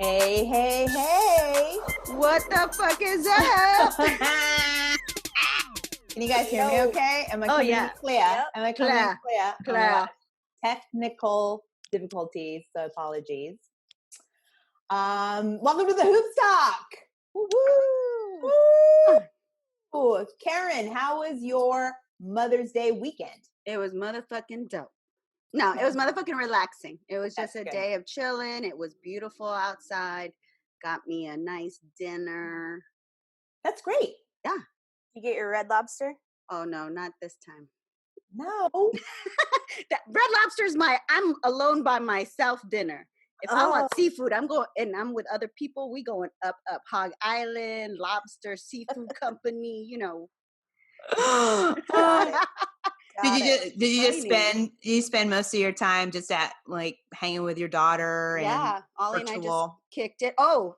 Hey, hey, hey. What the fuck is that? Can you guys hear me okay? Am I coming in clear? Yep. Am I coming in clear? Clear. Oh my gosh. Technical difficulties, so apologies. Welcome to the Hoops Talk. Woo-hoo. Woo. Karen, how was your Mother's Day weekend? It was motherfucking dope. No, it was motherfucking relaxing. It was just a day of chilling. It was beautiful outside. Got me a nice dinner. That's great. Yeah. You get your Red Lobster? Oh no, not this time. No. Red Lobster's I'm alone by myself dinner. If I want seafood, I'm with other people. We going up Hog Island, Lobster Seafood Company, you know. Did you spend most of your time just at like hanging with your daughter? Yeah, Ollie and I just kicked it. Oh,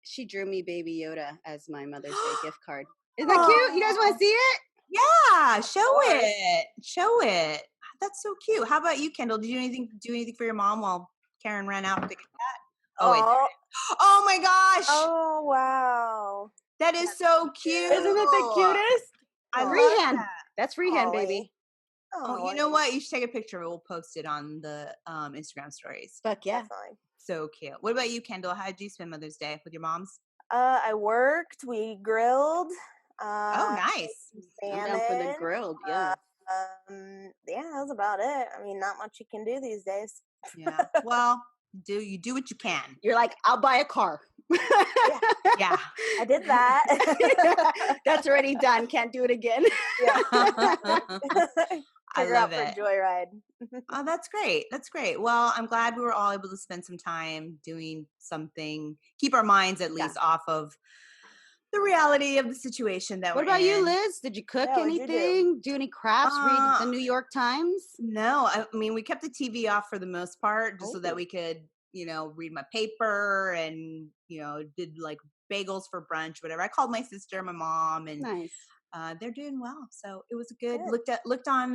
she drew me Baby Yoda as my Mother's Day gift card. Isn't that cute? You guys want to see it? Yeah, show it. That's so cute. How about you, Kendall? Did you do anything for your mom while Karen ran out to get that? Oh my gosh. Oh wow. That is so cute. Isn't it the cutest? Freehand. That's freehand, baby. Oh, you know what? You should take a picture. We'll post it on the Instagram stories. Fuck yeah. Definitely. So cute. What about you, Kendall? How did you spend Mother's Day with your moms? I worked. We grilled. Oh, nice. Salmon. I'm down for the grilled, yeah. Yeah, that was about it. I mean, not much you can do these days. Yeah. Well, you do what you can. You're like, I'll buy a car. Yeah. I did that. That's already done. Can't do it again. Yeah. I love it. For joyride. Oh, that's great. That's great. Well, I'm glad we were all able to spend some time doing something, keep our minds at least off of the reality of the situation that we're in. What about you, Liz? Did you cook anything? Do any crafts? Read the New York Times? No. I mean, we kept the TV off for the most part just so that we could, read my paper and, did like bagels for brunch, whatever. I called my sister, my mom, and nice. They're doing well. So it was good. Looked on,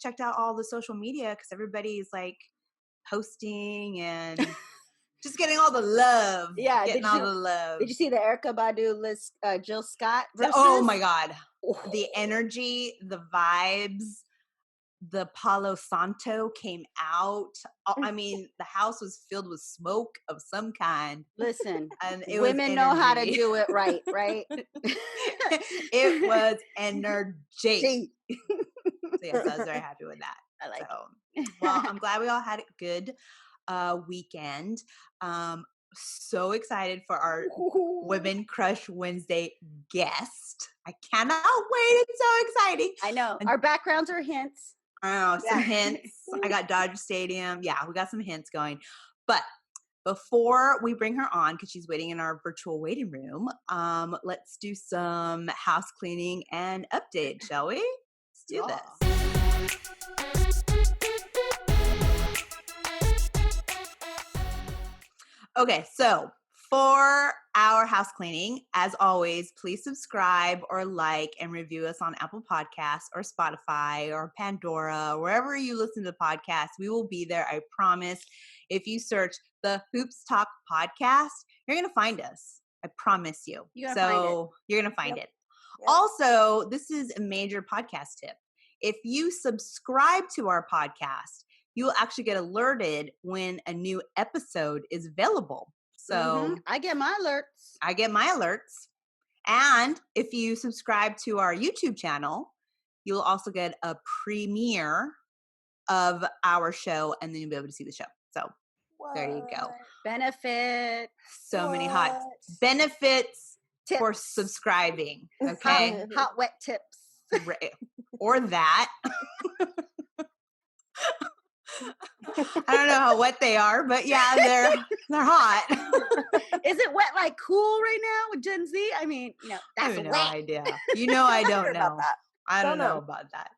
checked out all the social media because everybody's like posting and just getting all the love. Yeah. Getting all the love. Did you see the Erykah Badu, Jill Scott versus? Oh my God. The energy, the vibes, the Palo Santo came out. I mean, the house was filled with smoke of some kind. Listen, and women know how to do it right? It was energy. So yes, I was very happy with that. I like it. Well, I'm glad we all had a good weekend. So excited for our Women Crush Wednesday guest. I cannot wait. It's so exciting. I know. Our backgrounds are hints. I know, some hints. I got Dodger Stadium. Yeah, we got some hints going. But before we bring her on, because she's waiting in our virtual waiting room, let's do some house cleaning and update, shall we? Let's do this. Okay, so for our house cleaning, as always, please subscribe or like and review us on Apple Podcasts or Spotify or Pandora, wherever you listen to podcasts. We will be there, I promise. If you search the Hoops Talk podcast, you're going to find us. I promise you. You're going to find it. Yep. Also, this is a major podcast tip. If you subscribe to our podcast, you will actually get alerted when a new episode is available. So I get my alerts. And if you subscribe to our YouTube channel, you'll also get a premiere of our show, and then you'll be able to see the show. So there you go. Benefit. So many hot benefits for subscribing. Okay. Hot wet tips. Right. Or that. I don't know how wet they are, but yeah, they're hot. Is it wet like cool right now with Gen Z? I mean, that's I have no wet. idea. I don't know. I don't know about that.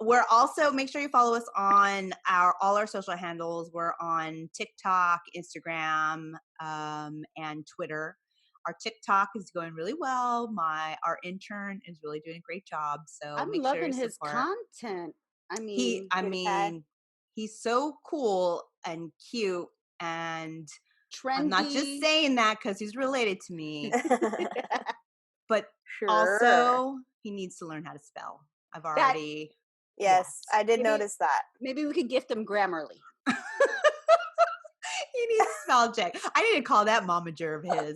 We're also, make sure you follow us on all our social handles. We're on TikTok, Instagram, and Twitter. Our TikTok is going really well. Our intern is really doing a great job. So I'm loving his content. I mean, he's so cool. and cute, and Trendy. I'm not just saying that because he's related to me, but Sure. also he needs to learn how to spell. I've already Yes, I did Maybe- notice that. Maybe we could gift him Grammarly. He needs a spell check. I need to call that momager of his.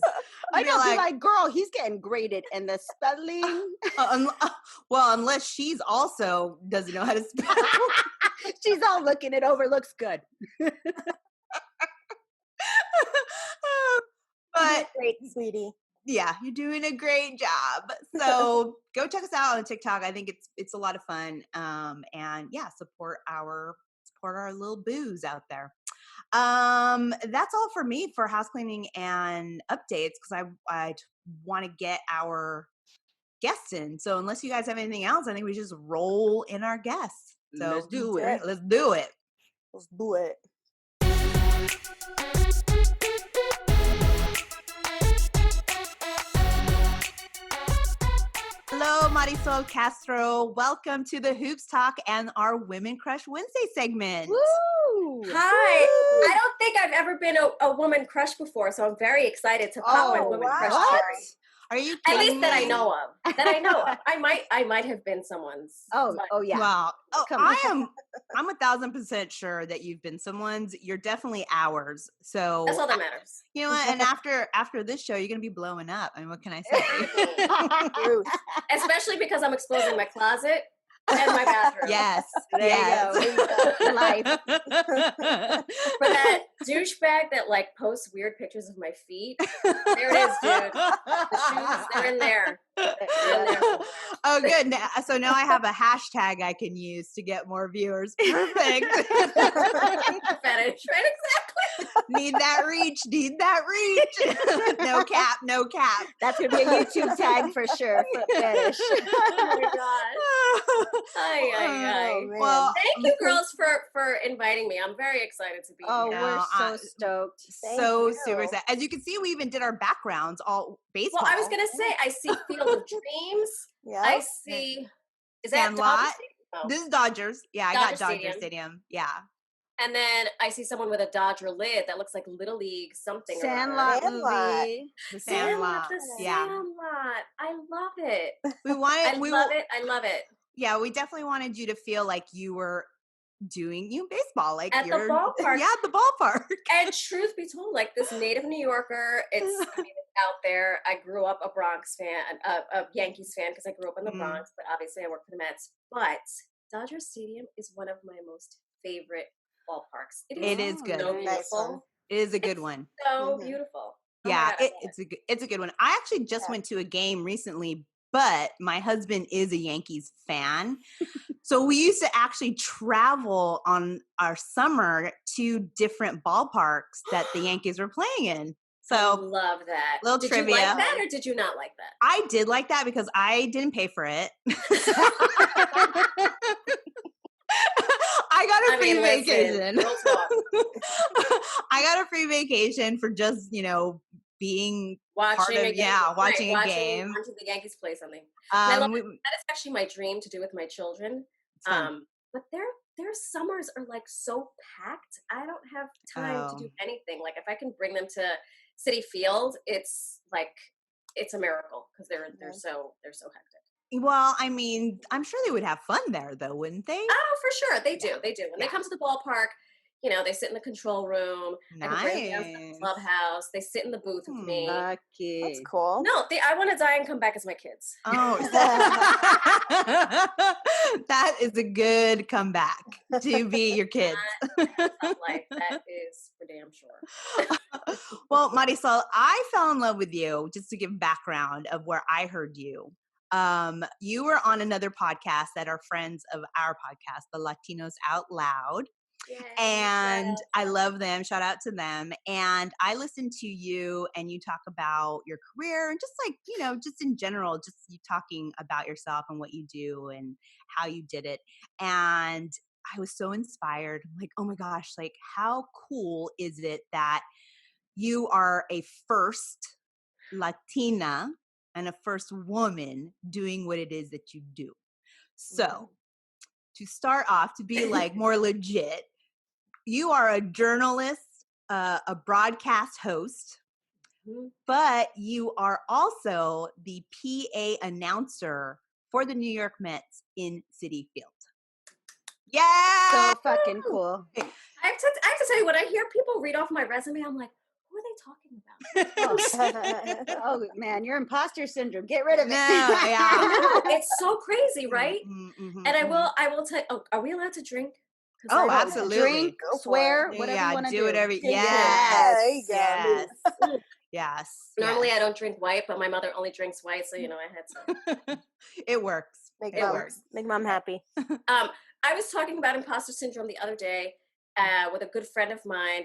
I Be know, be like, girl, he's getting graded, and the spelling. Well, unless she's also doesn't know how to spell. She's all looking it over. Looks good. But Great, sweetie. yeah, you're doing a great job. So go check us out on TikTok. I think it's a lot of fun. And yeah, support our little boos out there. That's all for me for house cleaning and updates because I want to get our guests in. So unless you guys have anything else, I think we just roll in our guests. So Let's do it. Let's do it. Let's do it. Hello, Marysol Castro. Welcome to the Hoops Talk and our Women Crush Wednesday segment. Woo! Hi. I don't think I've ever been a woman crush before, so I'm very excited to pop my Oh, woman wow. crush What? cherry. Are you At kidding least that I me? know of. That I know of. I might have been someone's. Oh yeah. Wow. Oh, Come I'm 1,000% sure that you've been someone's. You're definitely ours. So That's all that matters. you know what? And after this show, you're gonna be blowing up. I mean, what can I say? Truth. Especially because I'm exposing my closet and my bathroom. Yes. There yes. you go. Life. For that douchebag that like posts weird pictures of my feet. There it is, dude. The shoes, they're in there. They're in there somewhere. Oh, good. So now I have a hashtag I can use to get more viewers. Perfect. Fetish, right? Exactly. Need that reach. Need that reach. No cap. No cap. That's gonna be a YouTube tag for sure. Foot fetish. Oh my god. Ay, ay, ay. Oh, man. Well, Thank you, girls, for inviting me. I'm very excited to be Oh, here. we're No, so stoked. Thank so you. super excited. As you can see, we even did our backgrounds all baseball. Well, I was gonna say I see Field of Dreams. Yeah. I see. Is that Sandlot. Dodger Stadium? No. This is Dodgers. Yeah, I got Dodger Dodger Stadium. Stadium. Yeah. And then I see someone with a Dodger lid that looks like Little League something. or other. Sandlot Sandlot. movie. The Sandlot. Sandlot. The Yeah. Sandlot. I love it. We wanted. I love it. I love it. Yeah, we definitely wanted you to feel like you were doing baseball, like At the you're ballpark. Yeah, at the ballpark. And truth be told, like this native New Yorker, it's out there. I grew up a Bronx fan, a Yankees fan because I grew up in the Mm. Bronx, but obviously I work for the Mets. But Dodger Stadium is one of my most favorite ballparks. It is good. So Nice beautiful. one. It is a good It's one. So Mhm. beautiful. Oh my Yeah, God, I love it. it's a good one. I actually just Yeah. went to a game recently, but my husband is a Yankees fan. So we used to actually travel on our summer to different ballparks that the Yankees were playing in. I So love that. little Did trivia. you like that or did you not like that? I did like that because I didn't pay for it. I got a free listen, vacation. real talk. I got a free vacation for just, being part Watching of, a game. yeah, Right, watching a game. Watching the Yankees play something. And I love We, that is actually my dream to do with my children. it's fun. But their summers are like so packed. I don't have time to do Oh. anything. Like if I can bring them to City Field, it's a miracle because they're so hectic. Well, I mean, I'm sure they would have fun there, though, wouldn't they? Oh, for sure. They do. They do. When Yeah. they come to the ballpark, they sit in the control room. I can bring them down to the Nice. clubhouse. They sit in the booth with me. Lucky. That's cool. No, I want to die and come back as my kids. Oh, that is a good comeback to be your kids. Tough life. That is for damn sure. Well, Marysol, I fell in love with you, just to give background of where I heard you. You were on another podcast that are friends of our podcast, the Latinos Out Loud. Yay, And yes. I love them. Shout out to them. And I listened to you and you talk about your career and just just in general, just you talking about yourself and what you do and how you did it. And I was so inspired. I'm like, oh my gosh, like how cool is it that you are a first Latina and a first woman doing what it is that you do. So to start off, to be like more legit, you are a journalist, a broadcast host, but you are also the PA announcer for the New York Mets in Citi Field. Yeah. So fucking cool. I have to tell you, when I hear people read off my resume, I'm like, who are they talking about? Oh man, your imposter syndrome. Get rid of it. I know, it's so crazy, right? Mm-hmm, And I will tell. Oh, are we allowed to drink? Oh, absolutely. Drink, Go for swear, it. whatever you want to do whatever. There you go. Yes. Yes. Normally, I don't drink white, but my mother only drinks white, so I had to. It works. Make mom happy. I was talking about imposter syndrome the other day with a good friend of mine,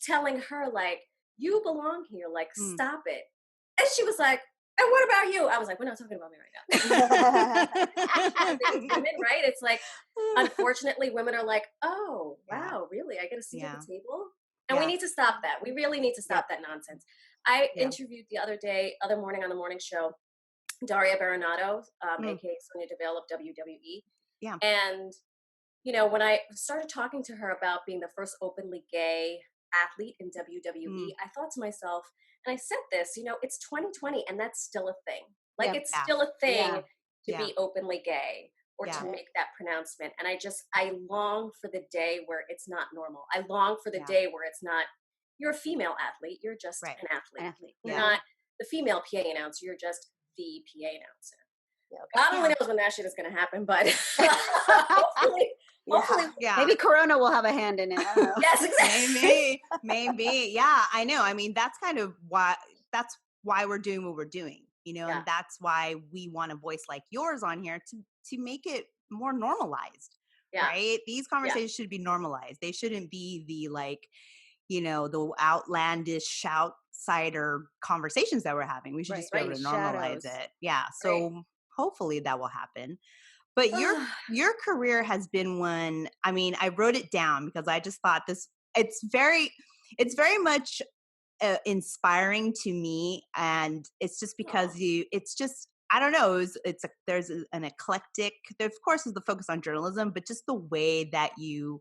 telling her like, "You belong here. Like, stop it." And she was like, "And what about you?" I was like, "We're not talking about me right now." Women, right? It's like, unfortunately, women are like, "Oh, wow, really? I get a seat at the table?" And we need to stop that. We really need to stop that nonsense. I interviewed the other morning on the morning show, Daria Baronato, aka Sonia Deville of WWE. Yeah. And, when I started talking to her about being the first openly gay athlete in WWE, I thought to myself, and I said this, it's 2020 and that's still a thing. Like it's still a thing to be openly gay or to make that pronouncement. And I long for the day where it's not normal. I long for the day where it's not, you're a female athlete, you're just an athlete. You're not the female PA announcer, you're just the PA announcer. God only knows when that shit is going to happen, but hopefully, maybe Corona will have a hand in it. I don't know. Yes, exactly. Maybe. Yeah, I know. I mean, that's kind of why we're doing what we're doing, and that's why we want a voice like yours on here to make it more normalized, right? These conversations should be normalized. They shouldn't be the the outlandish outsider conversations that we're having. We should just be able to normalize it. Yeah. So hopefully that will happen. But your career has been one, I mean, I wrote it down because I just thought it's very much inspiring to me. And it's just because I don't know, there's an eclectic, there of course is the focus on journalism, but just the way that you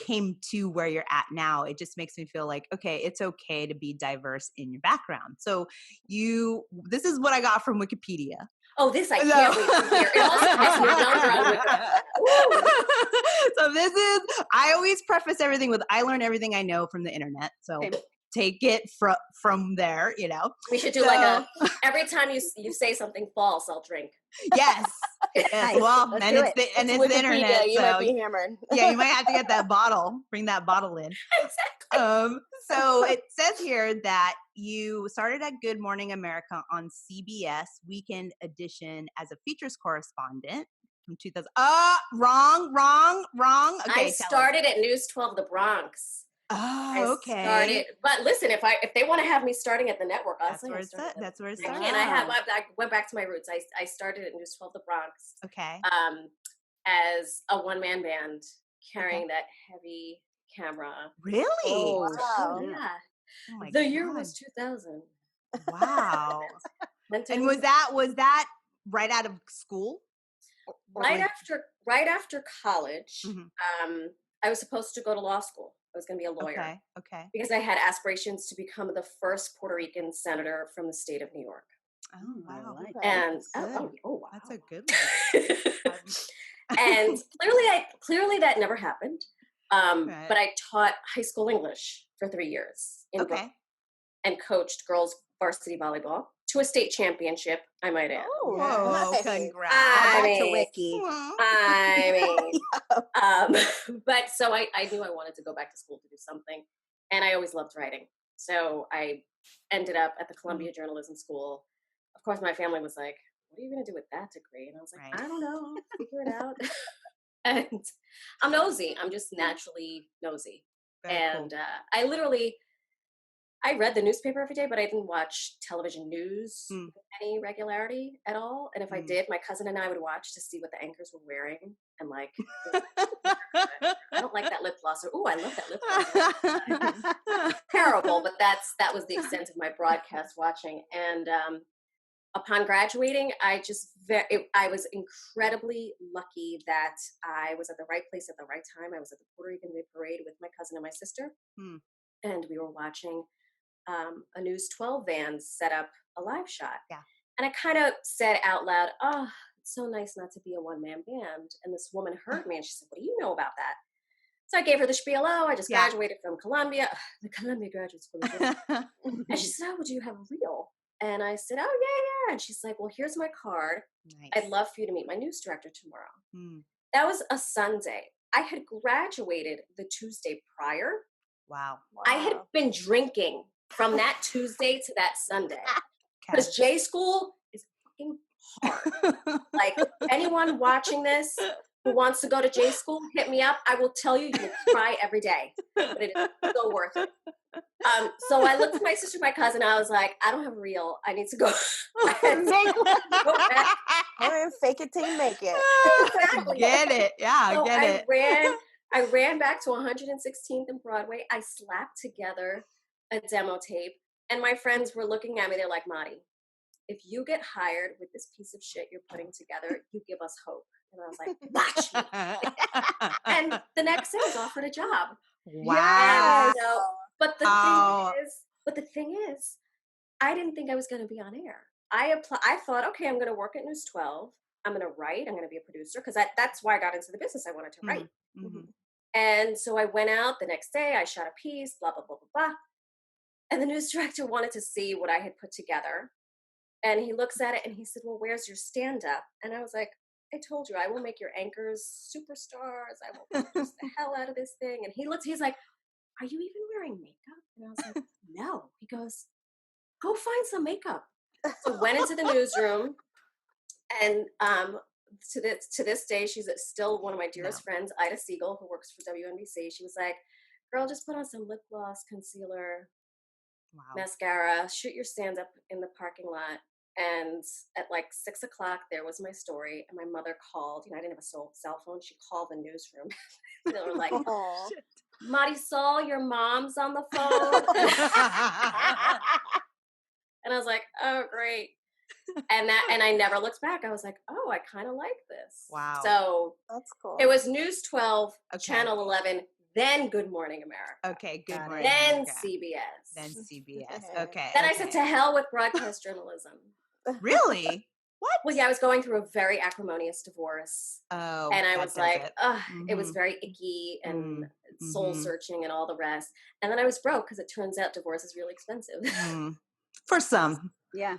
came to where you're at now, it just makes me feel like, okay, it's okay to be diverse in your background. So this is what I got from Wikipedia. Oh, this I can't wait to hear. It also makes me younger on Wikipedia. So I always preface everything with, I learn everything I know from the internet. So take it from there, We should do every time you say something false, I'll drink. Yes. Yes. Well, and it's the internet. You might be hammered. Yeah, you might have to get that bottle. Bring that bottle in. Exactly. So it says here that you started at Good Morning America on CBS Weekend Edition as a features correspondent from 2000. Wrong. Okay, I started at News 12 The Bronx. Oh, okay. But listen, if they want to have me starting at the network, that's where it started. That's where it started. I went back to my roots. I started at News 12 The Bronx. Okay. As a one-man band carrying that heavy camera. Really? Oh, wow. Yeah. Oh my the year was 2000. Wow. And was that right out of school? Right after college, I was supposed to go to law school. I was going to be a lawyer. Okay. Because I had aspirations to become the first Puerto Rican senator from the state of New York. Oh, wow. And wow. That's a good one. And clearly that never happened. But I taught high school English for 3 years in Brooklyn and coached girls varsity volleyball to a state championship, I might add. Oh, whoa, congrats. But so I knew I wanted to go back to school to do something, and I always loved writing. So I ended up at the Columbia Journalism School. Of course, my family was like, what are you going to do with that degree? And I was like, I don't know, figure it out. And I'm nosy. I'm just naturally nosy. Very and cool. I read the newspaper every day, but I didn't watch television news with any regularity at all. And if I did, my cousin and I would watch to see what the anchors were wearing. And I don't like that lip gloss. Or, I love that lip gloss. Terrible, but that was the extent of my broadcast watching. And upon graduating, I was incredibly lucky that I was at the right place at the right time. I was at the Puerto Rican Day Parade with my cousin and my sister, and we were watching a News 12 van set up a live shot. Yeah. And I kind of said out loud, "Oh, it's so nice not to be a one-man band." And this woman heard me and she said, "What do you know about that?" So I gave her the spiel. "Oh, I just graduated from Columbia, the Columbia Graduate School." And she said, "Oh, do you have a reel?" And I said, "Oh, yeah. And she's like, "Well, here's my card. Nice. I'd love for you to meet my news director tomorrow." That was a Sunday. I had graduated the Tuesday prior. Wow. I had been drinking from that Tuesday to that Sunday. Because J school is fucking hard. Like, anyone watching this who wants to go to J school, hit me up. I will tell you, you will cry every day, but it is so worth it. So I looked at my sister, my cousin. I was like, I don't have a reel. I need to go. I had to make one. Fake it till you make it. Exactly. Get it. Yeah, so get it. I ran back to 116th and Broadway. I slapped together a demo tape, and my friends were looking at me. They're like, "Mari, if you get hired with this piece of shit you're putting together, you give us hope." And I was like, "Watch me." And the next day I was offered a job. Wow. So, but the thing is, I didn't think I was going to be on air. I thought, okay, I'm going to work at News 12. I'm going to write. I'm going to be a producer, because that's why I got into the business. I wanted to write. And so I went out the next day. I shot a piece, blah, blah, blah, blah, blah. And the news director wanted to see what I had put together. And he looks at it and he said, "Well, where's your stand-up?" And I was like, "I told you, I will make your anchors superstars. I will produce the hell out of this thing." And he's like, "Are you even wearing makeup?" And I was like, "No." He goes, "Go find some makeup." So went into the newsroom, and to this day, she's still one of my dearest friends, Ida Siegel, who works for WNBC. She was like, "Girl, just put on some lip gloss, concealer, mascara, shoot your stand-up in the parking lot." And at like 6 o'clock, there was my story. And my mother called. I didn't have a cell phone. She called the newsroom. They were like, "Marysol, your mom's on the phone." And I was like, "Oh, great." And I never looked back. I was like, "Oh, I kind of like this." Wow. So that's cool. It was News 12, Channel 11, then Good Morning America. Okay, Good Morning then America. CBS. Then CBS. Okay. Then I said, to hell with broadcast journalism. Really? What? Well, yeah, I was going through a very acrimonious divorce. Oh, and I was like, it was Mhm. very icky and soul searching and all the rest. And then I was broke, because it turns out divorce is really expensive. For some. Yeah.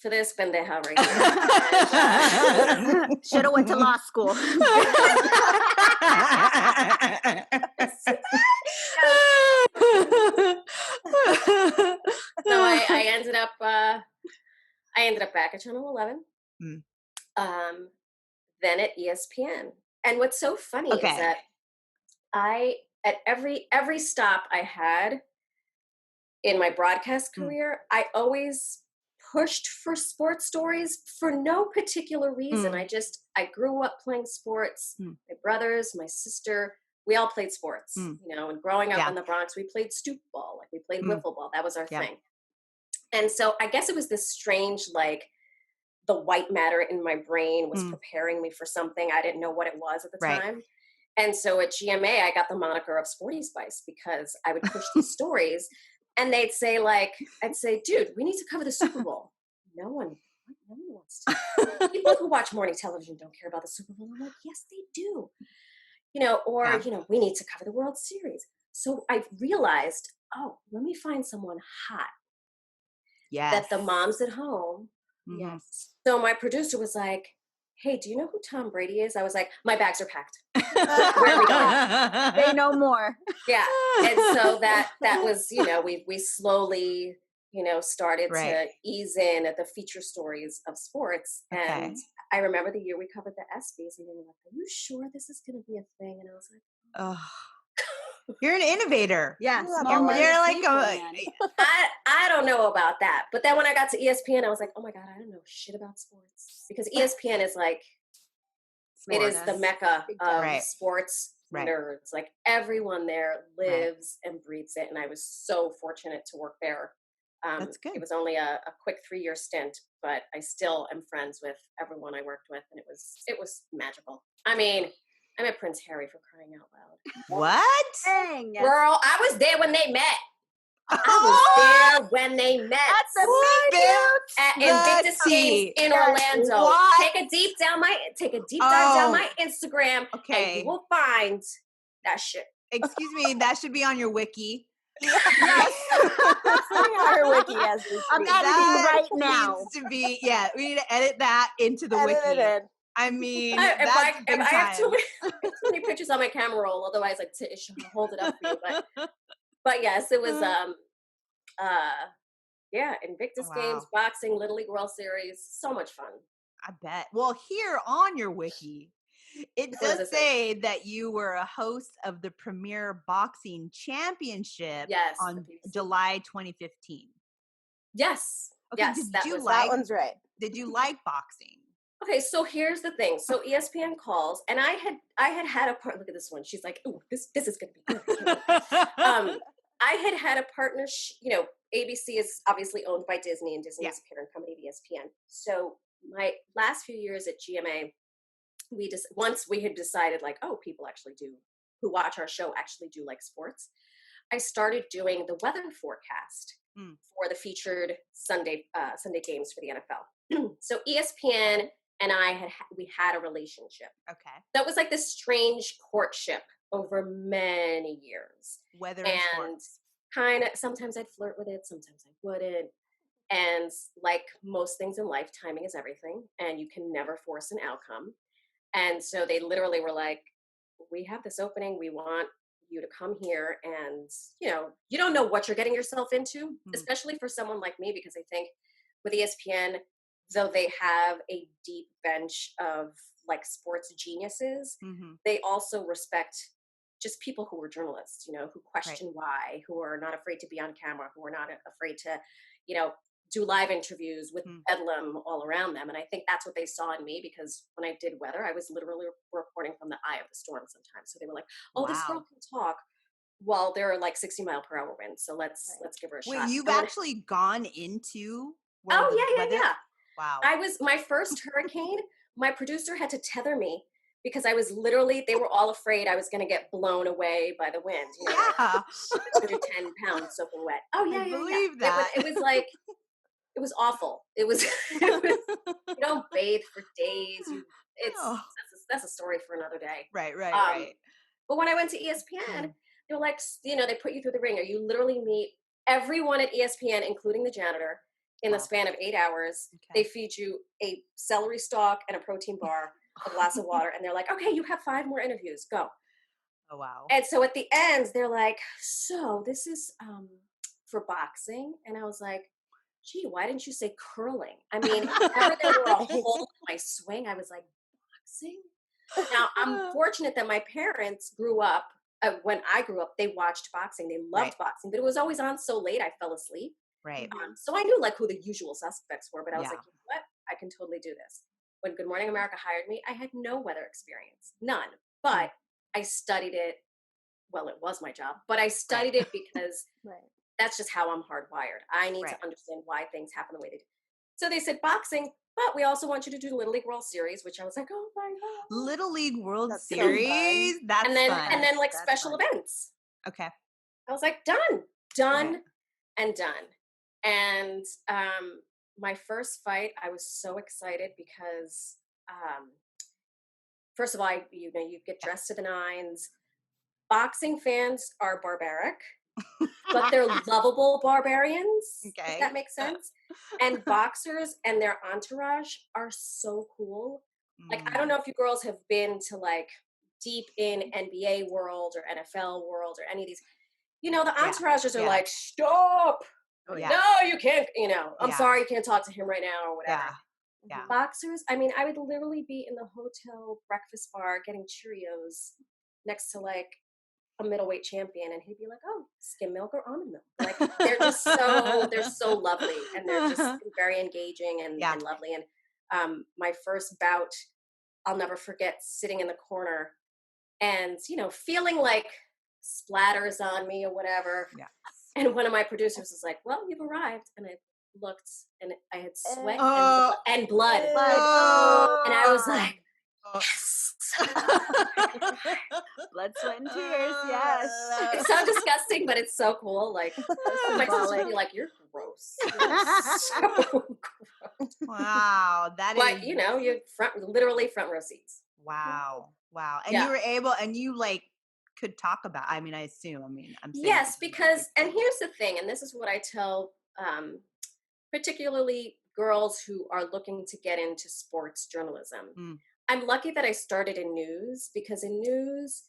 For this pendeja right now. Should have went to law school. So I ended up back at Channel 11. Then at ESPN. And what's so funny is that at every stop I had in my broadcast career, I always pushed for sports stories for no particular reason. I grew up playing sports. My brothers, my sister, we all played sports, and growing up in the Bronx, we played stoop ball, like we played wiffle ball. That was our thing. And so I guess it was this strange, like, the white matter in my brain was preparing me for something. I didn't know what it was at the time. And so at GMA, I got the moniker of Sporty Spice, because I would push these stories, and they'd say, like, I'd say, "Dude, we need to cover the Super Bowl." No one wants to. People who watch morning television don't care about the Super Bowl. I'm like, yes, they do. Or we need to cover the World Series. So I realized, oh, let me find someone hot. Yes. That the moms at home. Yes. So my producer was like, "Hey, do you know who Tom Brady is?" I was like, "My bags are packed. Where are we going?" They know more. Yeah. And so that was, we slowly, started to ease in at the feature stories of sports. And I remember the year we covered the ESPYs, and they were like, "Are you sure this is going to be a thing?" And I was like, "Oh, you're an innovator." Yeah. You're like, I don't know about that. But then when I got to ESPN, I was like, oh my God, I don't know shit about sports. Because ESPN is like, it is the mecca of sports nerds. Like, everyone there lives and breathes it. And I was so fortunate to work there That's good. It was only a quick 3-year stint, but I still am friends with everyone I worked with, and it was magical. I mean, I met Prince Harry, for crying out loud. What? Dang. Girl, I was there when they met. I was there when they met. That's a big deal. At Invictus Games in Orlando. What? Take a deep dive down my Instagram, and Okay. you will find that shit. Excuse me, that should be on your wiki. Yes. It's sitting on her wiki as we I'm speak. editing That right now. needs to be, yeah, we need to edit that into the Edit wiki. it in. I mean, If that's big I have time. too many pictures on my camera roll, otherwise like to hold it up for you. But yes, it was Invictus Games, Wow. boxing, Little League World Series, so much fun. I bet. Well, here on your wiki, it What does does it say? say that you were a host of the Premier Boxing Championship Yes, on the BBC. July 2015. Yes. Okay, Yes, did that you was That like one's right. did you like boxing? Okay, so here's the thing. So ESPN calls, and I had a part. Look at this one. She's like, "Oh, this is gonna be good." I had a partnership. ABC is obviously owned by Disney, and Disney is a parent company of ESPN. So my last few years at GMA, once we had decided like, oh, people actually do who watch our show actually do like sports. I started doing the weather forecast for the featured Sunday games for the NFL. So ESPN and we had a relationship. Okay. That was like this strange courtship over many years. Weather and sports. Kind of, sometimes I'd flirt with it, sometimes I wouldn't. And like most things in life, timing is everything, and you can never force an outcome. And so they literally were like, we have this opening, we want you to come here, and you don't know what you're getting yourself into, especially for someone like me, because I think with ESPN, though they have a deep bench of like sports geniuses, they also respect just people who are journalists, who question why, who are not afraid to be on camera, who are not afraid to, do live interviews with bedlam all around them. And I think that's what they saw in me, because when I did weather, I was literally reporting from the eye of the storm sometimes. So they were like, oh, this girl can talk. Well, there are like 60-mile-per-hour winds, so let's give her a shot. Wait, you've actually gone into yeah. Wow. My first hurricane, my producer had to tether me because I was literally, they were all afraid I was going to get blown away by the wind. Yeah. 110 pounds soaking wet. Oh, yeah, I believe that. It was like, it was awful. It was you don't bathe for days. That's a story for another day. Right. But when I went to ESPN, they were like, they put you through the ringer. You literally meet everyone at ESPN, including the janitor, in the span of 8 hours. They feed you a celery stalk and a protein bar, a glass of water, and they're like, okay, you have 5 more interviews, go. Oh, wow. And so at the end, they're like, so this is for boxing. And I was like, gee, why didn't you say curling? I mean, if ever there were a hole in my swing, I was like, boxing? Now, I'm fortunate that my parents grew up, when I grew up, they watched boxing. They loved boxing, but it was always on so late, I fell asleep. Right. So I knew like who the usual suspects were, but I was like, you know what? I can totally do this. When Good Morning America hired me, I had no weather experience, none, but I studied it. Well, it was my job, but I studied it because that's just how I'm hardwired. I need to understand why things happen the way they do. So they said boxing, but we also want you to do the Little League World Series, which I was like, oh my God. Little League World Series? That's fun. And then like special events. Okay. I was like, done. And my first fight, I was so excited because first of all, you get dressed to the nines. Boxing fans are barbaric, but they're lovable barbarians. Okay. If that makes sense. And boxers and their entourage are so cool. Like, I don't know if you girls have been to like deep in NBA world or NFL world or any of these, the entourages are like, stop. No, you can't, I'm sorry, you can't talk to him right now or whatever. Yeah. Boxers, I mean, I would literally be in the hotel breakfast bar getting Cheerios next to like a middleweight champion, and he'd be like, oh, skim milk or almond milk. Like, they're just they're so lovely, and they're just very engaging and lovely. And my first bout, I'll never forget sitting in the corner and, feeling like splatters on me or whatever. Yeah. And one of my producers was like, "Well, you've arrived." And I looked, and I had sweat and blood. And I was like, "Yes." Blood, sweat, and tears. Yes. It's so disgusting, but it's so cool. Like, my sister would be like, "You're gross." You're so gross. Wow, that But, is. you know, you're literally front row seats. Wow. And Yeah. you were able, and you like could talk about. I mean, I assume. I mean, I'm saying Yes, because, and here's the thing, and this is what I tell particularly girls who are looking to get into sports journalism. I'm lucky that I started in news, because in news,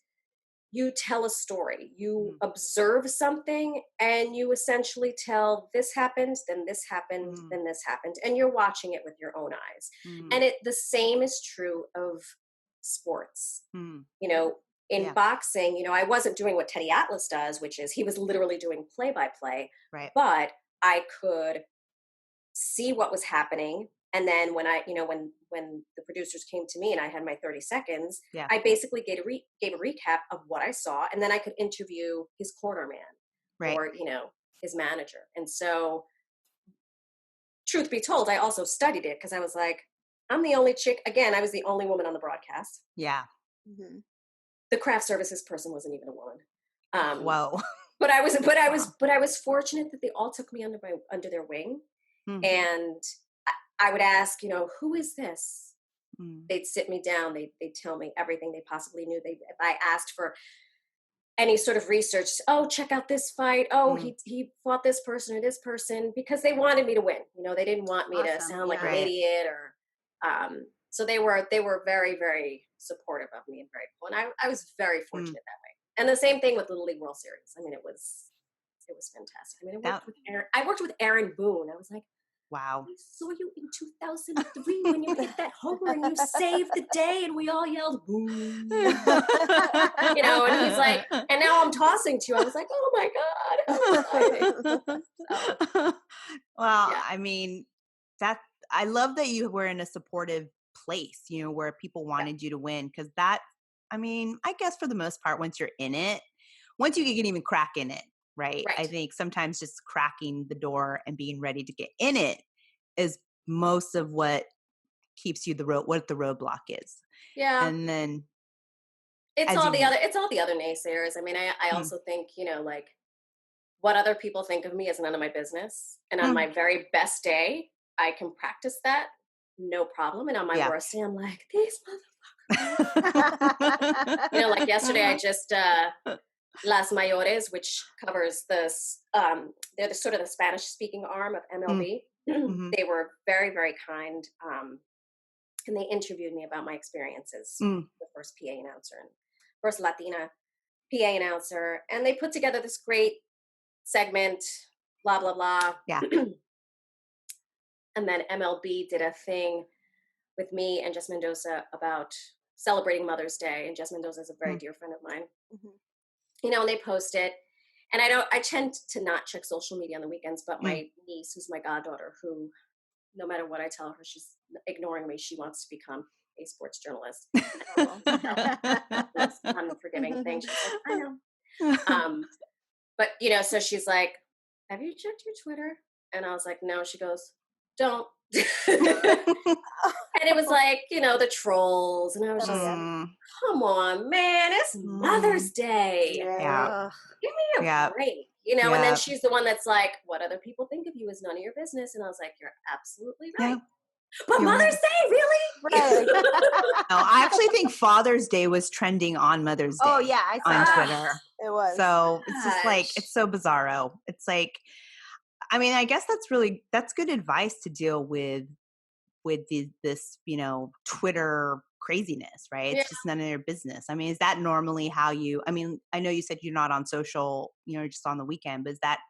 you tell a story, you observe something, and you essentially tell, this happened, then this happened, then this happened, and you're watching it with your own eyes. And the same is true of sports. You know, in boxing, you know, I wasn't doing what Teddy Atlas does, which is he was literally doing play-by-play, but I could see what was happening. And then when I, you know, when the producers came to me and I had my 30 seconds, I basically gave a recap of what I saw, and then I could interview his corner man or, you know, his manager. And so, truth be told, I also studied it, because I was like, I'm the only chick. Again, I was the only woman on the broadcast. Yeah. The craft services person wasn't even a woman. Whoa. But I was fortunate that they all took me under their wing. And I would ask, you know, who is this? They'd sit me down. They'd tell me everything they possibly knew. If I asked for any sort of research, oh, check out this fight. Oh, he fought this person or this person, because they wanted me to win. You know, they didn't want me to sound like an idiot, or so they were very, very supportive of me and very cool. And I was very fortunate that way. And the same thing with Little League World Series. I mean, it was fantastic. I mean, I worked with Aaron Boone. I was like, wow. I saw you in 2003 when you hit that homer and you saved the day, and we all yelled, "Boo!" You know, and he's like, and now I'm tossing to you. I was like, oh my God. Well, I mean, I love that you were in a supportive place, you know, where people wanted you to win, because that, I mean, I guess for the most part, once you're in it, once you can even crack in it, right? I think sometimes just cracking the door and being ready to get in it is most of what keeps you what the roadblock is. Yeah. And then it's all the other naysayers. I mean, I also think, you know, like, what other people think of me is none of my business. And on my very best day, I can practice that, no problem. And on my worst day, I'm like, these motherfuckers. You know, like yesterday, I just Las Mayores, which covers this, they're sort of the Spanish-speaking arm of MLB. They were very, very kind, and they interviewed me about my experiences. The first PA announcer and first Latina PA announcer, and they put together this great segment, blah blah blah. Yeah. And then MLB did a thing with me and Jess Mendoza about celebrating Mother's Day, and Jess Mendoza is a very dear friend of mine. You know, and they post it, and I tend to not check social media on the weekends, but my niece, who's my goddaughter, who no matter what I tell her, she's ignoring me. She wants to become a sports journalist. That's an unforgiving thing. She's like, I know. But you know, so she's like, have you checked your Twitter? And I was like, no. She goes, don't. And it was like, you know, the trolls, and I was just like, come on, man, it's Mother's Day. Give me a break, you know. And then she's the one that's like, what other people think of you is none of your business. And I was like, you're absolutely right. But Mother's Day, really? Right. No, I actually think Father's Day was trending on Mother's Day. Oh yeah, I saw on that. Twitter. It was. So it's just like, it's so bizarro. It's like, I mean, I guess that's good advice to deal with this, you know, Twitter craziness, right? It's just none of their business. I mean, is that normally how you, I mean, I know you said you're not on social, you know, just on the weekend, but is that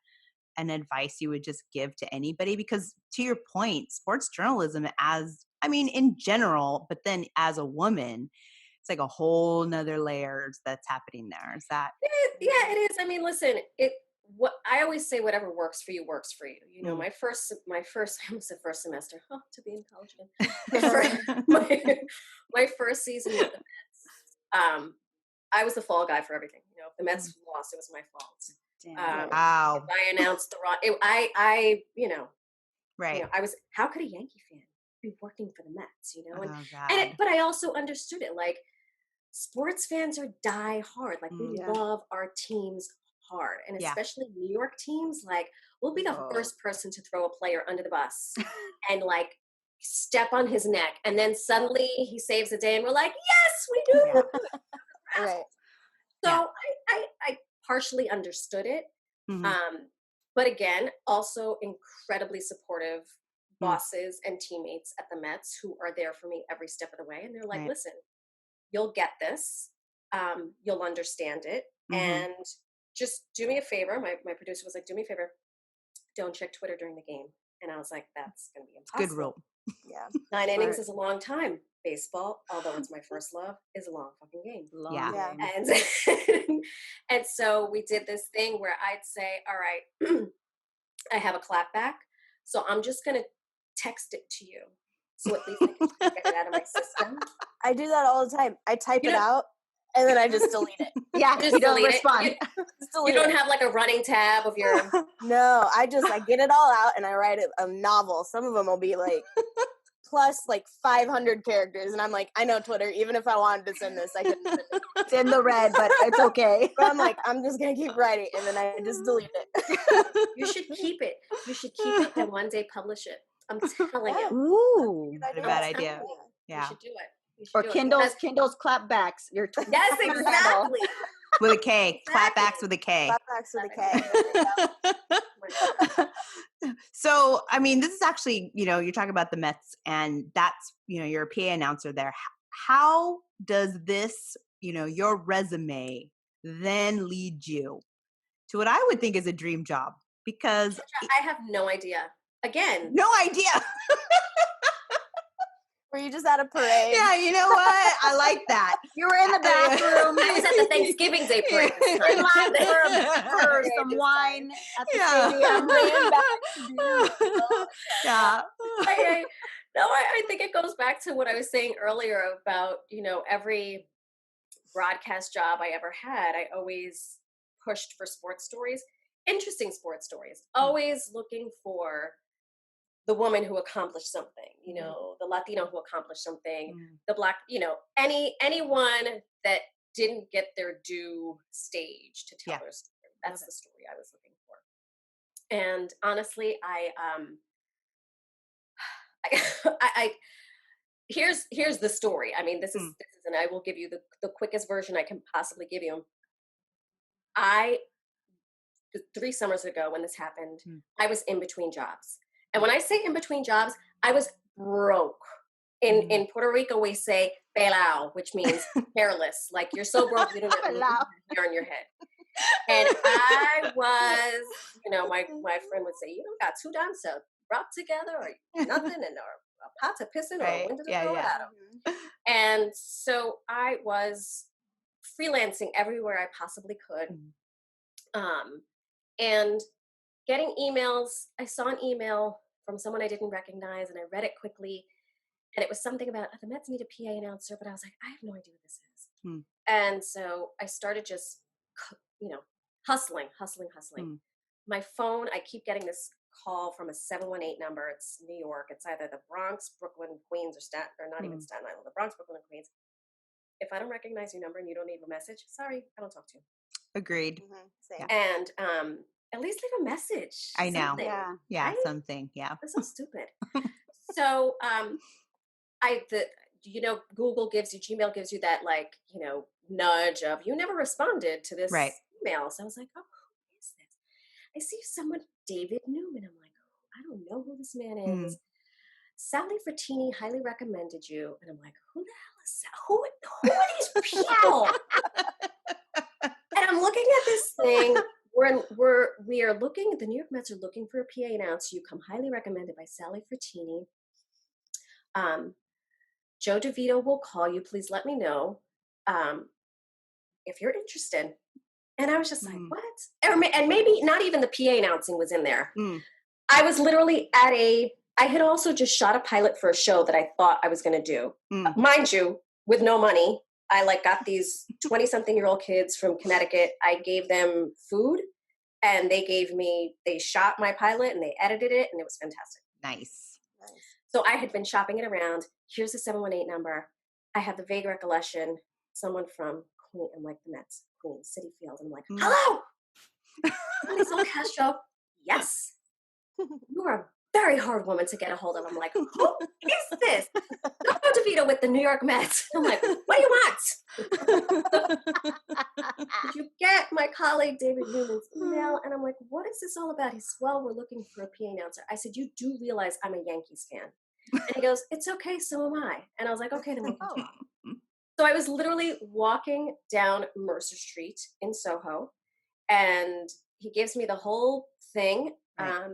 an advice you would just give to anybody? Because to your point, sports journalism in general, but then as a woman, it's like a whole nother layers that's happening there. Is that? Yeah, it is. I mean, listen, what I always say, whatever works for you works for you. You know, my first, I almost said first semester, to be in college again. My first season with the Mets, I was the fall guy for everything. You know, if the Mets lost, it was my fault. Damn. Wow. If I announced the wrong, I Right. I was, how could a Yankee fan be working for the Mets, Oh, and God. but I also understood it. Like, sports fans are die hard. Like, we Yeah. love our teams hard, and Yeah. especially New York teams. Like, we'll be the Oh. first person to throw a player under the bus and like step on his neck, and then suddenly he saves the day, and we're like, yes, we do. Yeah. Right. So Yeah. I partially understood it. Mhm. But again, also incredibly supportive bosses and teammates at the Mets who are there for me every step of the way. And they're like, Right. listen, you'll get this. You'll understand it. And just do me a favor. My producer was like, do me a favor. Don't check Twitter during the game. And I was like, that's going to be impossible. Good rule. Yeah. 9 innings is a long time. Baseball, although it's my first love, is a long fucking game. Long Yeah. game. And so we did this thing where I'd say, all right, I have a clap back, so I'm just gonna text it to you, so at least I can get it out of my system. I do that all the time. I type it out and then I just delete it. Yeah, Just you don't delete it. respond. Just delete You don't it. have like a running tab of your. No, I get it all out and I write a novel. Some of them will be like plus like 500 characters, and I'm like, I know Twitter. Even if I wanted to send this, I couldn't send it. It's in the red, but it's okay. But I'm like, I'm just gonna keep writing, and then I just delete it. You should keep it. You should keep it and one day publish it. I'm telling you. Ooh. Not a I'm bad telling idea. you. Yeah. You should do it. You should Or do it. Kindle's clapbacks. Your Yes, Twitter handle. exactly. With a K. Exactly. Clapbacks with a K. Clapbacks with a K. So, I mean, this is actually, you're talking about the Mets, and that's, you're a PA announcer there. How does this, your resume then lead you to what I would think is a dream job? Because I have no idea. Again, no idea. Were you just at a parade? Yeah, you know what? I like that. You were in the bathroom. I was at the Thanksgiving Day parade this time. In line for some wine at the stadium. Ran back to do Yeah. I think it goes back to what I was saying earlier about, every broadcast job I ever had, I always pushed for sports stories, interesting sports stories, always looking for the woman who accomplished something, the Latino who accomplished something, the Black, anyone that didn't get their due stage to tell their story. That's the story I was looking for. And honestly, here's the story. I mean, this is, and I will give you the quickest version I can possibly give you. 3 summers ago when this happened, I was in between jobs. And when I say in between jobs, I was broke. In Puerto Rico, we say pelao, which means hairless. Like, you're so broke, you don't have any hair on your head. And I was, my friend would say, you don't got 2 dimes to rub together or nothing, and or a pot to piss in or a window to throw it out of. And so I was freelancing everywhere I possibly could. And getting emails. I saw an email from someone I didn't recognize, and I read it quickly. And it was something about the Mets need a PA announcer, but I was like, I have no idea what this is. And so I started just, hustling. My phone, I keep getting this call from a 718 number. It's New York. It's either the Bronx, Brooklyn, Queens, or not even Staten Island, the Bronx, Brooklyn, and Queens. If I don't recognize your number and you don't leave a message, sorry, I don't talk to you. Agreed. Same. And at least leave a message. I know. Something, Yeah, right? something. Yeah. That's so stupid. So Google gives you, Gmail gives you that nudge of, you never responded to this email. So I was like, oh, who is this? I see someone, David Newman. I'm like, oh, I don't know who this man is. Sally Frattini highly recommended you. And I'm like, who the hell is that? Who are these people? And I'm looking at this thing. We are looking, the New York Mets are looking for a PA announcer. You come highly recommended by Sally Frattini. Joe DeVito will call you. Please let me know if you're interested. And I was just like, what? And maybe not even the PA announcing was in there. I was literally I had also just shot a pilot for a show that I thought I was going to do. Mind you, with no money. I got these 20-something-year-old kids from Connecticut. I gave them food And they shot my pilot and they edited it, and it was fantastic. Nice. So I had been shopping it around. Here's the 718 number. I have the vague recollection, someone from Queen, I'm like the Mets, Queen, City Field. I'm like, hello, Marysol Castro. Yes, you are a very hard woman to get a hold of. I'm like, who is this? Joe DeVito with the New York Mets. I'm like, what do you want? Did you get my colleague David Newman's email? And I'm like, what is this all about? He said, well, we're looking for a PA announcer. I said, you do realize I'm a Yankees fan. And he goes, it's okay, so am I. And I was like, okay, then we can talk. So I was literally walking down Mercer Street in Soho, and he gives me the whole thing. Right.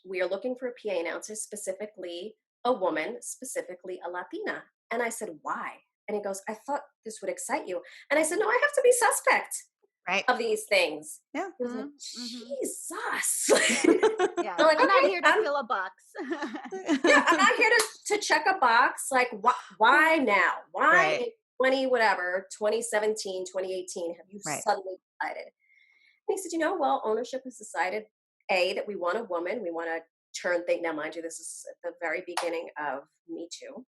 We are looking for a PA announcer, specifically a woman, specifically a Latina. And I said, why? And he goes, I thought this would excite you. And I said, no, I have to be suspect of these things. Yeah. He was like, Jesus. Yeah. I'm like, I'm not okay, here to fill a box. yeah, I'm not here to check a box. Like, why now? Why in 2017, 2018, have you suddenly decided? And he said, well, ownership has decided, A, that we want a woman. We want to turn things. Now, mind you, this is at the very beginning of Me Too.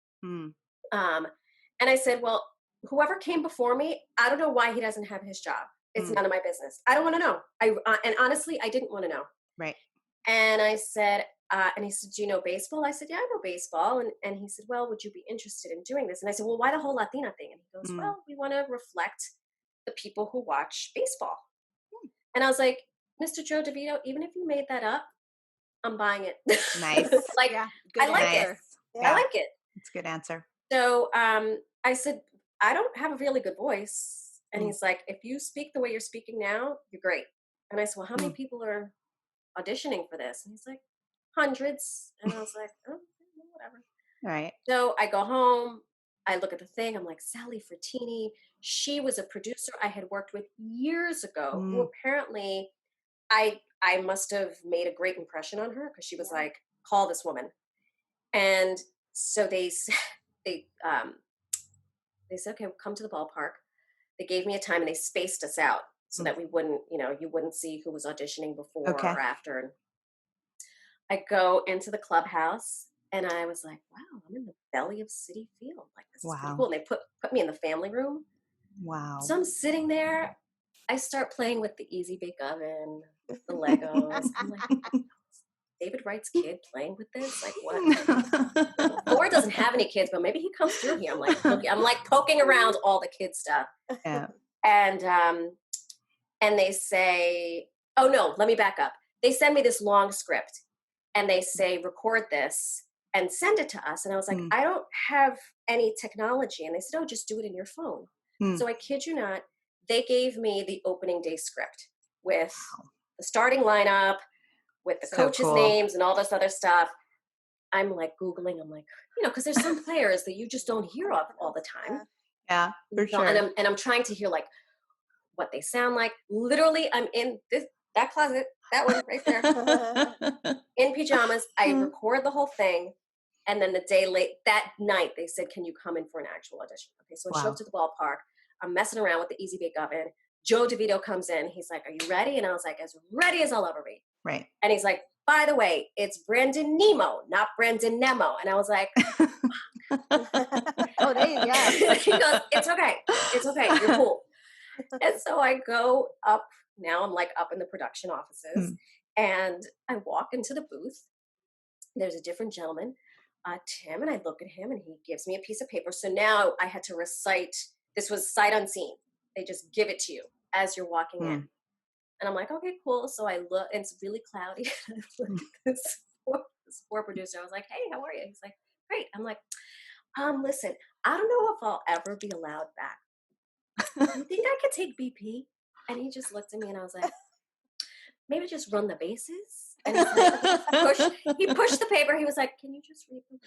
And I said, well, whoever came before me, I don't know why he doesn't have his job. It's none of my business. I don't want to know. And honestly, I didn't want to know. Right. And I said, and he said, do you know baseball? I said, yeah, I know baseball. And he said, well, would you be interested in doing this? And I said, well, why the whole Latina thing? And he goes, well, we want to reflect the people who watch baseball. And I was like, Mr. Joe DeVito, even if you made that up, I'm buying it. Nice. Like, good I like answer. it. Yeah. I like it. It's a good answer. So I said, I don't have a really good voice. And he's like, if you speak the way you're speaking now, you're great. And I said, well, how many people are auditioning for this? And he's like, hundreds. And I was like, oh, whatever. Right. So I go home. I look at the thing. I'm like, Sally Frattini. She was a producer I had worked with years ago, who apparently I must have made a great impression on her, because she was like, call this woman. And so they said, okay, we'll come to the ballpark. They gave me a time and they spaced us out so that we wouldn't, you wouldn't see who was auditioning before or after. And I go into the clubhouse and I was like, wow, I'm in the belly of Citi Field. Like, this is pretty cool. And they put me in the family room. Wow. So I'm sitting there. I start playing with the Easy Bake Oven, with the Legos. I'm like, David Wright's kid playing with this? Like, what? Thor doesn't have any kids, but maybe he comes through here. I'm like poking around all the kid stuff. Yeah. And they say, oh no, let me back up. They send me this long script and they say, record this and send it to us. And I was like, I don't have any technology. And they said, oh, just do it in your phone. So I kid you not, they gave me the opening day script with the starting lineup, with the coaches' names and all this other stuff. I'm like Googling. I'm like, because there's some players that you just don't hear of all the time. Yeah, for sure. And I'm trying to hear like what they sound like. Literally, I'm in that closet, that one right there, in pajamas. I record the whole thing. And then that night, they said, can you come in for an actual audition? Okay, so I show up to the ballpark. I'm messing around with the Easy Bake Oven. Joe DeVito comes in. He's like, are you ready? And I was like, as ready as I'll ever be. Right. And he's like, by the way, it's Brandon Nemo, not Brandon Nemo. And I was like, oh, there you go. He goes, it's okay. It's okay. You're cool. And so I go up. Now I'm like up in the production offices. And I walk into the booth. There's a different gentleman, Tim, and I look at him and he gives me a piece of paper. So now I had to recite. This was sight unseen. They just give it to you as you're walking in. And I'm like, okay, cool. So I look, and it's really cloudy. I look at this poor producer. I was like, hey, how are you? He's like, great. I'm like, listen, I don't know if I'll ever be allowed back. Do you think I could take BP? And he just looked at me and I was like, maybe just run the bases. And he pushed the paper. He was like, can you just read the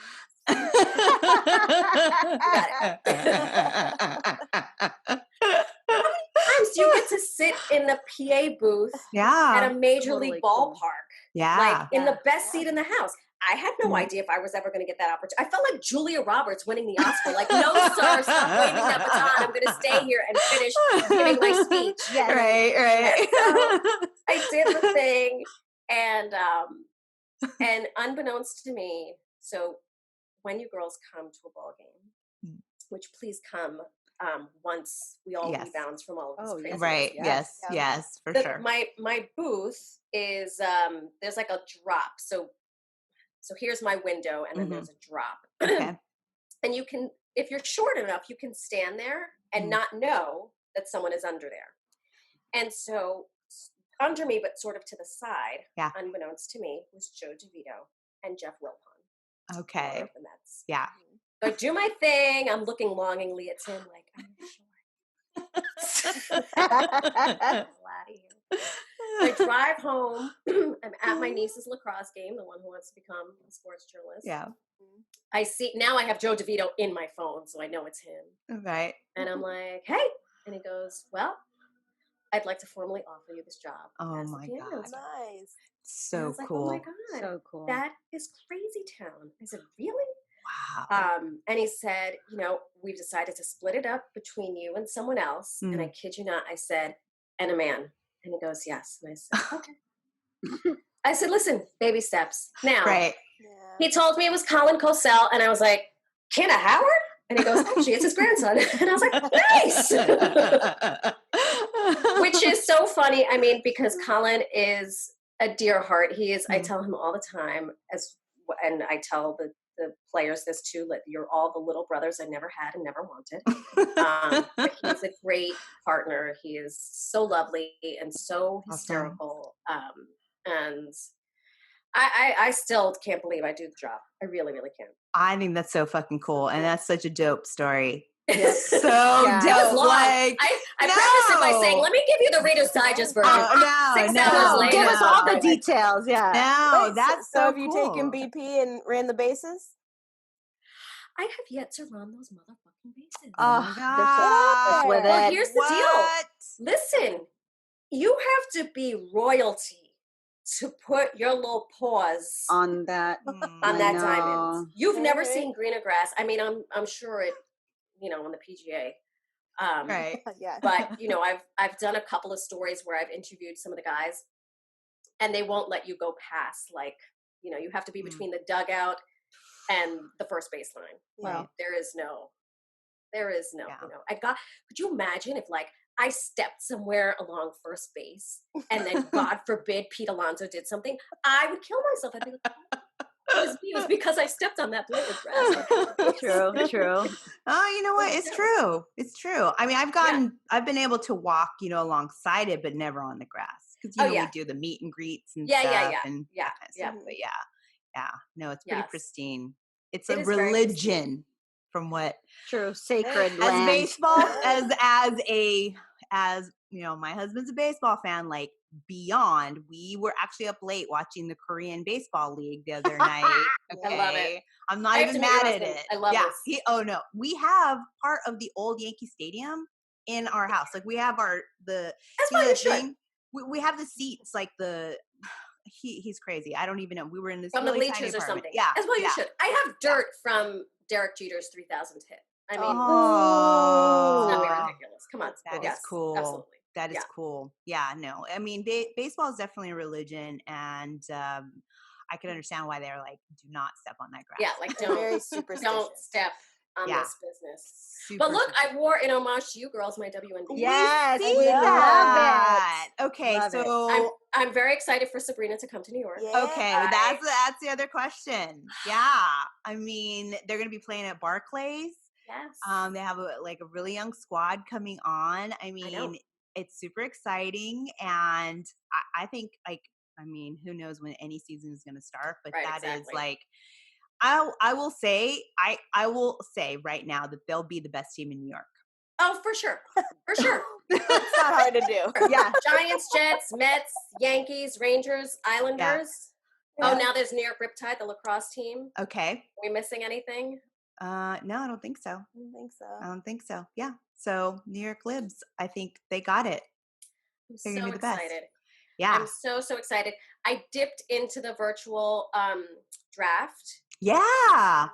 Sometimes you get to sit in the PA booth at a major league ballpark. Yeah. Like in the best seat in the house. I had no idea if I was ever going to get that opportunity. I felt like Julia Roberts winning the Oscar. Like, no, sir, stop waving that baton. I'm going to stay here and finish giving my speech. Yes. Right. So I did the thing, and unbeknownst to me, so when you girls come to a ball game, which please come once we all rebound from all of this craziness. Right. Yes, for sure. My booth is there's like a drop. So here's my window, and then there's a drop. Okay. And you can, if you're short enough, you can stand there and not know that someone is under there. And so under me, but sort of to the side, unbeknownst to me, was Joe DeVito and Jeff Wilpon. Okay. Of the Mets. Yeah. So I do my thing. I'm looking longingly at Tim, like, I'm sure. I drive home. I'm at my niece's lacrosse game, the one who wants to become a sports journalist. Yeah. I see, now I have Joe DeVito in my phone, so I know it's him. Right. And I'm like, hey. And he goes, well, I'd like to formally offer you this job. Oh my God. Nice. So Like, cool. oh my God. So cool. That is crazy town. I said, really? Wow. And he said, we've decided to split it up between you and someone else. And I kid you not, I said, and a man. And he goes, yes. And I said, okay. I said, listen, baby steps. Now, he told me it was Colin Cosell, and I was like, Kenna Howard? And he goes, actually, it's his grandson. And I was like, nice. Which is so funny. I mean, because Colin is a dear heart. He is, I tell him all the time, and I tell the players this too, that you're all the little brothers I never had and never wanted. He's a great partner. He is so lovely and so hysterical. And I still can't believe I do the job. I really, really can't. I think that's so fucking cool. And that's such a dope story. It's so dope. It was long. Like, I prefaced it by saying, let me give you the Reader's Digest version. 6 hours later. Give us all the details. Yeah. No, Wait, that's so so have you cool. taken BP and ran the bases? I have yet to run those motherfucking bases. Oh my God. Well, here's the deal. Listen, you have to be royalty to put your little paws on that diamond. You've never seen greener grass. I mean, I'm sure it, on the PGA. Right. Yeah. But I've done a couple of stories where I've interviewed some of the guys, and they won't let you go past, like, you have to be between the dugout and the first baseline. Wow. There is no, could you imagine if, like, I stepped somewhere along first base and then God forbid Pete Alonso did something, I would kill myself. I'd be like, it was because I stepped on that blade of grass. True. Oh, you know what? It's true. I mean, I've been able to walk, alongside it, but never on the grass. Because, we do the meet and greets and stuff. And But no, it's pretty pristine. It's a religion from what. True. Sacred as land. Baseball, as my husband's a baseball fan, like beyond. We were actually up late watching the Korean Baseball League the other night. Okay. I love it. I'm not even mad at it. I love this. No. We have part of the old Yankee Stadium in our house. Like we have That's why you should. We have the seats, like he's crazy. I don't even know. We were in this from really the tiny bleachers or apartment. something. Yeah. As well you should. I have dirt from Derek Jeter's 3,000th hit. I mean, oh, it's not very ridiculous. Come on. That is cool. Absolutely. That is cool. Yeah, no. I mean, baseball is definitely a religion, and I can understand why they're like, do not step on that grass. Yeah, like Very superstitious. don't step on this business. Super but look, I wore in homage to you girls my WNBA. Yes, we we love that. it. Okay, Love so I'm very excited for Sabrina to come to New York. Yeah. okay, that's the other question. Yeah, I mean, they're going to be playing at Barclays. Yes. They have a really young squad coming on. I mean, it's super exciting, and I think who knows when any season is going to start, but is like, I will say right now that they'll be the best team in New York. Oh, for sure. For sure. It's not hard to do. Yeah. Giants, Jets, Mets, Yankees, Rangers, Islanders. Yeah. Oh, now there's New York Riptide, the lacrosse team. Okay. Are we missing anything? No, I don't think so. I don't think so. Yeah. So New York Libs, I think they got it. I'm They're so gonna be the best. excited. Yeah. I'm so excited. I dipped into the virtual draft. Yeah.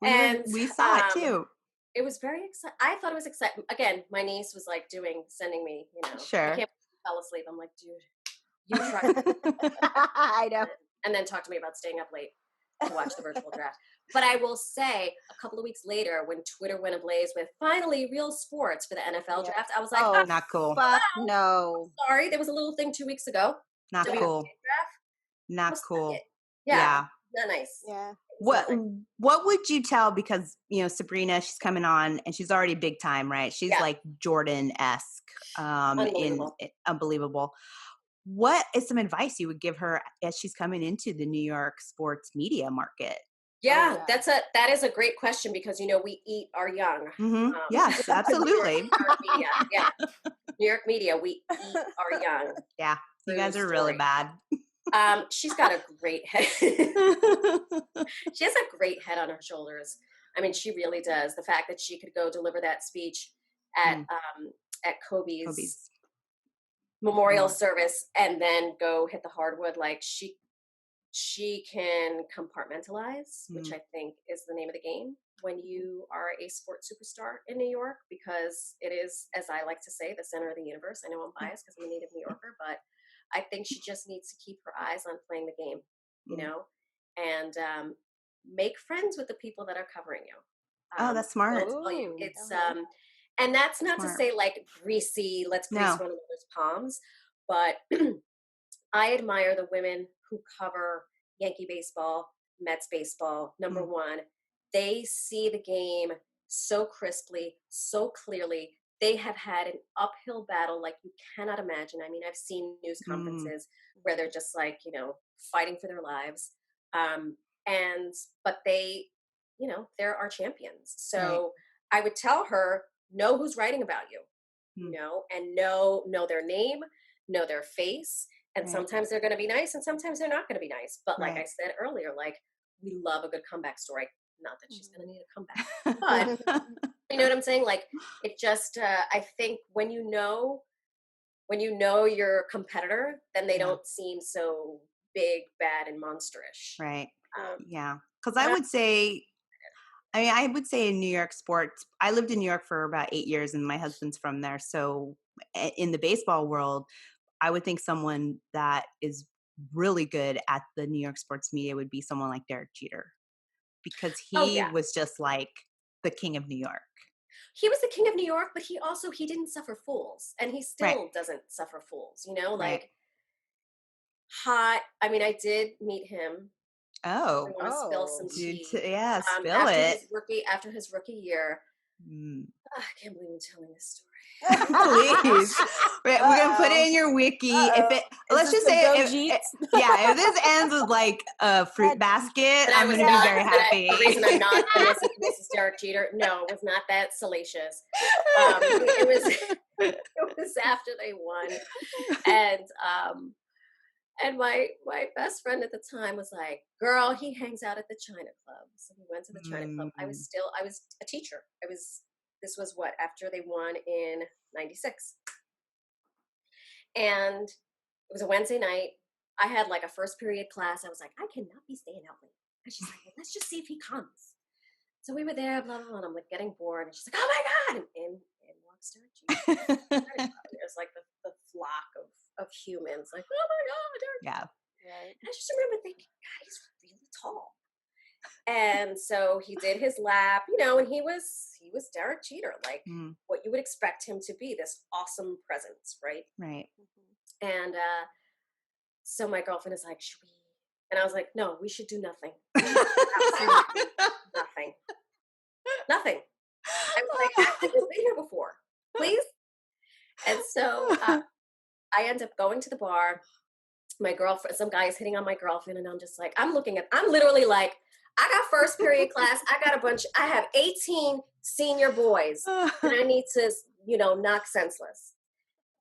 And we saw it too. It was very exciting. I thought it was exciting. Again, my niece was like sending me, I Sure. can't fell asleep. I'm like, dude, you try. I know. And then talk to me about staying up late to watch the virtual draft. But I will say, a couple of weeks later, when Twitter went ablaze with finally real sports for the NFL draft, I was like, Oh, not cool. Fuck no. Sorry, there was a little thing 2 weeks ago. Not WNBA cool. Draft. Not cool. Yeah. Not nice. Yeah. What would you tell, because Sabrina, she's coming on and she's already big time, right? She's like Jordan-esque, unbelievable. What is some advice you would give her as she's coming into the New York sports media market? Yeah, that is a great question, because we eat our young. Mm-hmm. Yes, absolutely. New York media, we eat our young. Yeah, you guys are really bad. She's got a great head. She has a great head on her shoulders. I mean, she really does. The fact that she could go deliver that speech at Kobe's memorial service and then go hit the hardwood, like she can compartmentalize, which I think is the name of the game when you are a sports superstar in New York, because it is, as I like to say, the center of the universe. I know I'm biased because I'm a native New Yorker, but I think she just needs to keep her eyes on playing the game, and make friends with the people that are covering you. That's smart. I'll tell you, it's and that's not to say like greasy, let's grease one another's palms, but I admire the women who cover Yankee baseball, Mets baseball. Number one, they see the game so crisply, so clearly. They have had an uphill battle like you cannot imagine. I mean, I've seen news conferences where they're just like, fighting for their lives. But they, they're our champions. So I would tell her, know who's writing about you, and know their name, know their face. And sometimes they're going to be nice and sometimes they're not going to be nice. But like I said earlier, like, we love a good comeback story. Not that she's going to need a comeback, but you know what I'm saying? Like, it just, I think when you know your competitor, then they don't seem so big, bad, and monsterish. Right. Yeah. Because I would say in New York sports, I lived in New York for about 8 years and my husband's from there. So in the baseball world, I would think someone that is really good at the New York sports media would be someone like Derek Jeter, because he was just like the king of New York. He was the king of New York, but he didn't suffer fools, and he still doesn't suffer fools, like hot. I mean, I did meet him. Oh, I want to spill some tea. Spill it. After his rookie year. I can't believe I'm telling this story. Please, we're gonna put it in your wiki. Let's just say, if this ends with like a fruit basket, I'm gonna be very happy. The reason I'm not Mrs. Derek Jeter, no, it was not that salacious. It was after they won, and my best friend at the time was like, "Girl, he hangs out at the China Club." So we went to the China Club. I was a teacher. This was after they won in 96. And it was a Wednesday night. I had like a first period class. I was like, I cannot be staying out late. And she's like, well, let's just see if he comes. So we were there, blah, blah, blah. And I'm like getting bored. And she's like, oh my God. And walks Derek Jeter. It was like the flock of humans. Like, oh my God, Derek. Yeah. Right. And I just remember thinking, God, he's really tall. And so he did his lap, and he was Derek Jeter, like what you would expect him to be, this awesome presence, right? Right. And so my girlfriend is like, should we? And I was like, no, we should do nothing. Nothing. I was like, I've been here before, please. And so I end up going to the bar. My girlfriend, some guy is hitting on my girlfriend, and I'm just like, I'm literally like, I got first period class. I have 18 senior boys that I need to, knock senseless.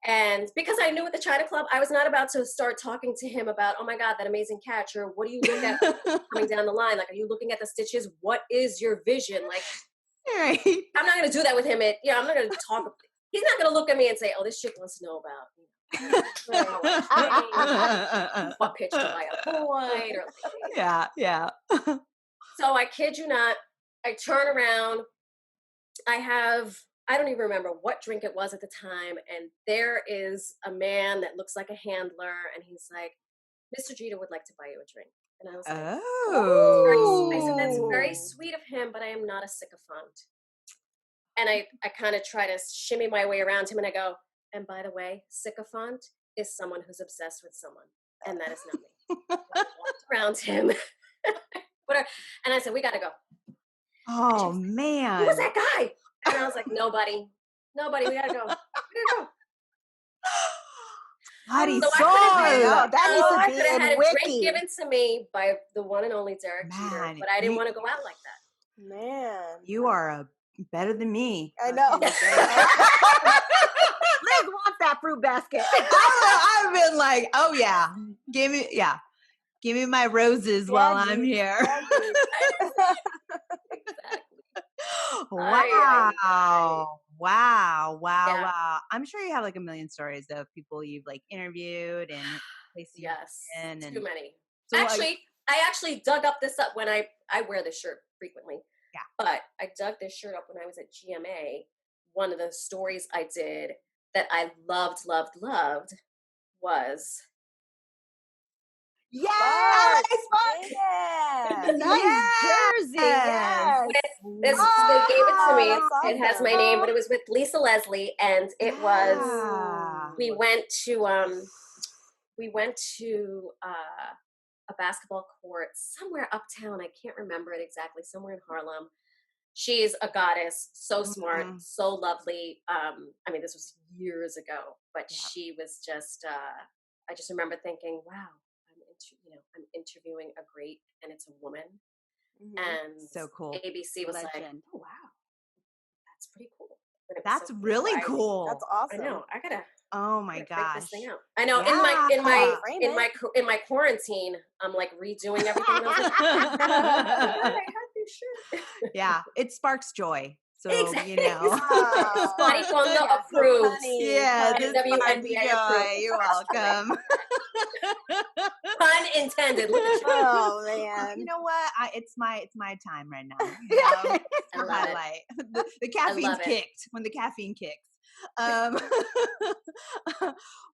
And because I knew at the China Club, I was not about to start talking to him about, oh my God, that amazing catch, or what do you look at coming down the line? Like, are you looking at the stitches? What is your vision? Like, I'm not going to do that with him. I'm not going to talk. He's not going to look at me and say, oh, this chick wants to know about what pitch to buy avoid, or Yeah. so I kid you not, I turn around, I don't even remember what drink it was at the time, and there is a man that looks like a handler, and he's like, Mr. Jeter would like to buy you a drink. And I was like, I said, that's very Oh. sweet of him, but I am not a sycophant. And I kind of try to shimmy my way around him, and I go, and by the way, sycophant is someone who's obsessed with someone, and that is not me. I walked around him, and I said, we got to go. Oh, Who was man. that guy? And I was like, nobody, we got to go. Marysol. So I that could needs to have be had in a drink Wiki. given to me by the one and only Derek Jeter, Man, but I didn't want to go out like that. Man. You are better than me. I know. Liz wants that fruit basket. I've been like, oh yeah, give me my roses while I'm here. Wow. Yeah. I'm sure you have like a million stories of people you've like interviewed and places you've been, too and many. so, I actually dug up when I wear this shirt frequently. Yeah. But I dug this shirt up when I was at GMA. One of the stories I did that I loved was Yes, Yeah. nice jersey. Yes. this. They gave it to me. That's It has awesome. my name, but it was with Lisa Leslie, and it was. We went to a basketball court somewhere uptown. I can't remember it exactly. Somewhere in Harlem. She's a goddess, so smart, so lovely. I mean, this was years ago, but she was just. I just remember thinking, "Wow, I'm interviewing a great, and it's a woman." And so cool. ABC was like, Legend. "Oh wow, that's pretty cool." That's really cool. That's awesome. I know. I gotta. Oh my break gosh. this thing out. I know. Yeah. In my quarantine, I'm like redoing everything. I was like, I had this shirt. Yeah, it sparks joy. So Exactly. you know. Maricondo approved. Yeah, this WNBA sparks joy. You're welcome. Pun intended. Look at you. Oh man. You know what? It's my time right now. You know? I love highlight. The caffeine's kicked when the caffeine kicks.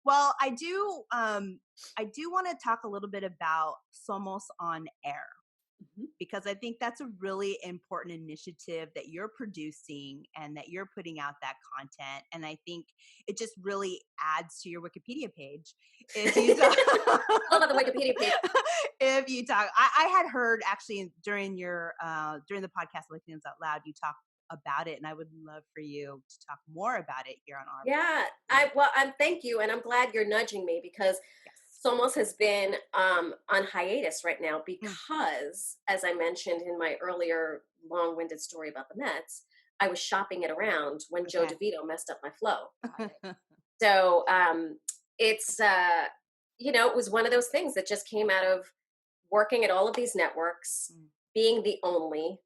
Well, I do want to talk a little bit about Somos on Air, because I think that's a really important initiative that you're producing and that you're putting out that content. And I think it just really adds to your Wikipedia page. If you talk, all about the Wikipedia page. If you talk, I had heard actually during the podcast Latinos Out Loud, you talk about it, and I would love for you to talk more about it here on our I'm thank you, and I'm glad you're nudging me, because Somos has been on hiatus right now because, as I mentioned in my earlier long-winded story about the Mets, I was shopping it around when Joe DeVito messed up my flow. So it's it was one of those things that just came out of working at all of these networks, being the only.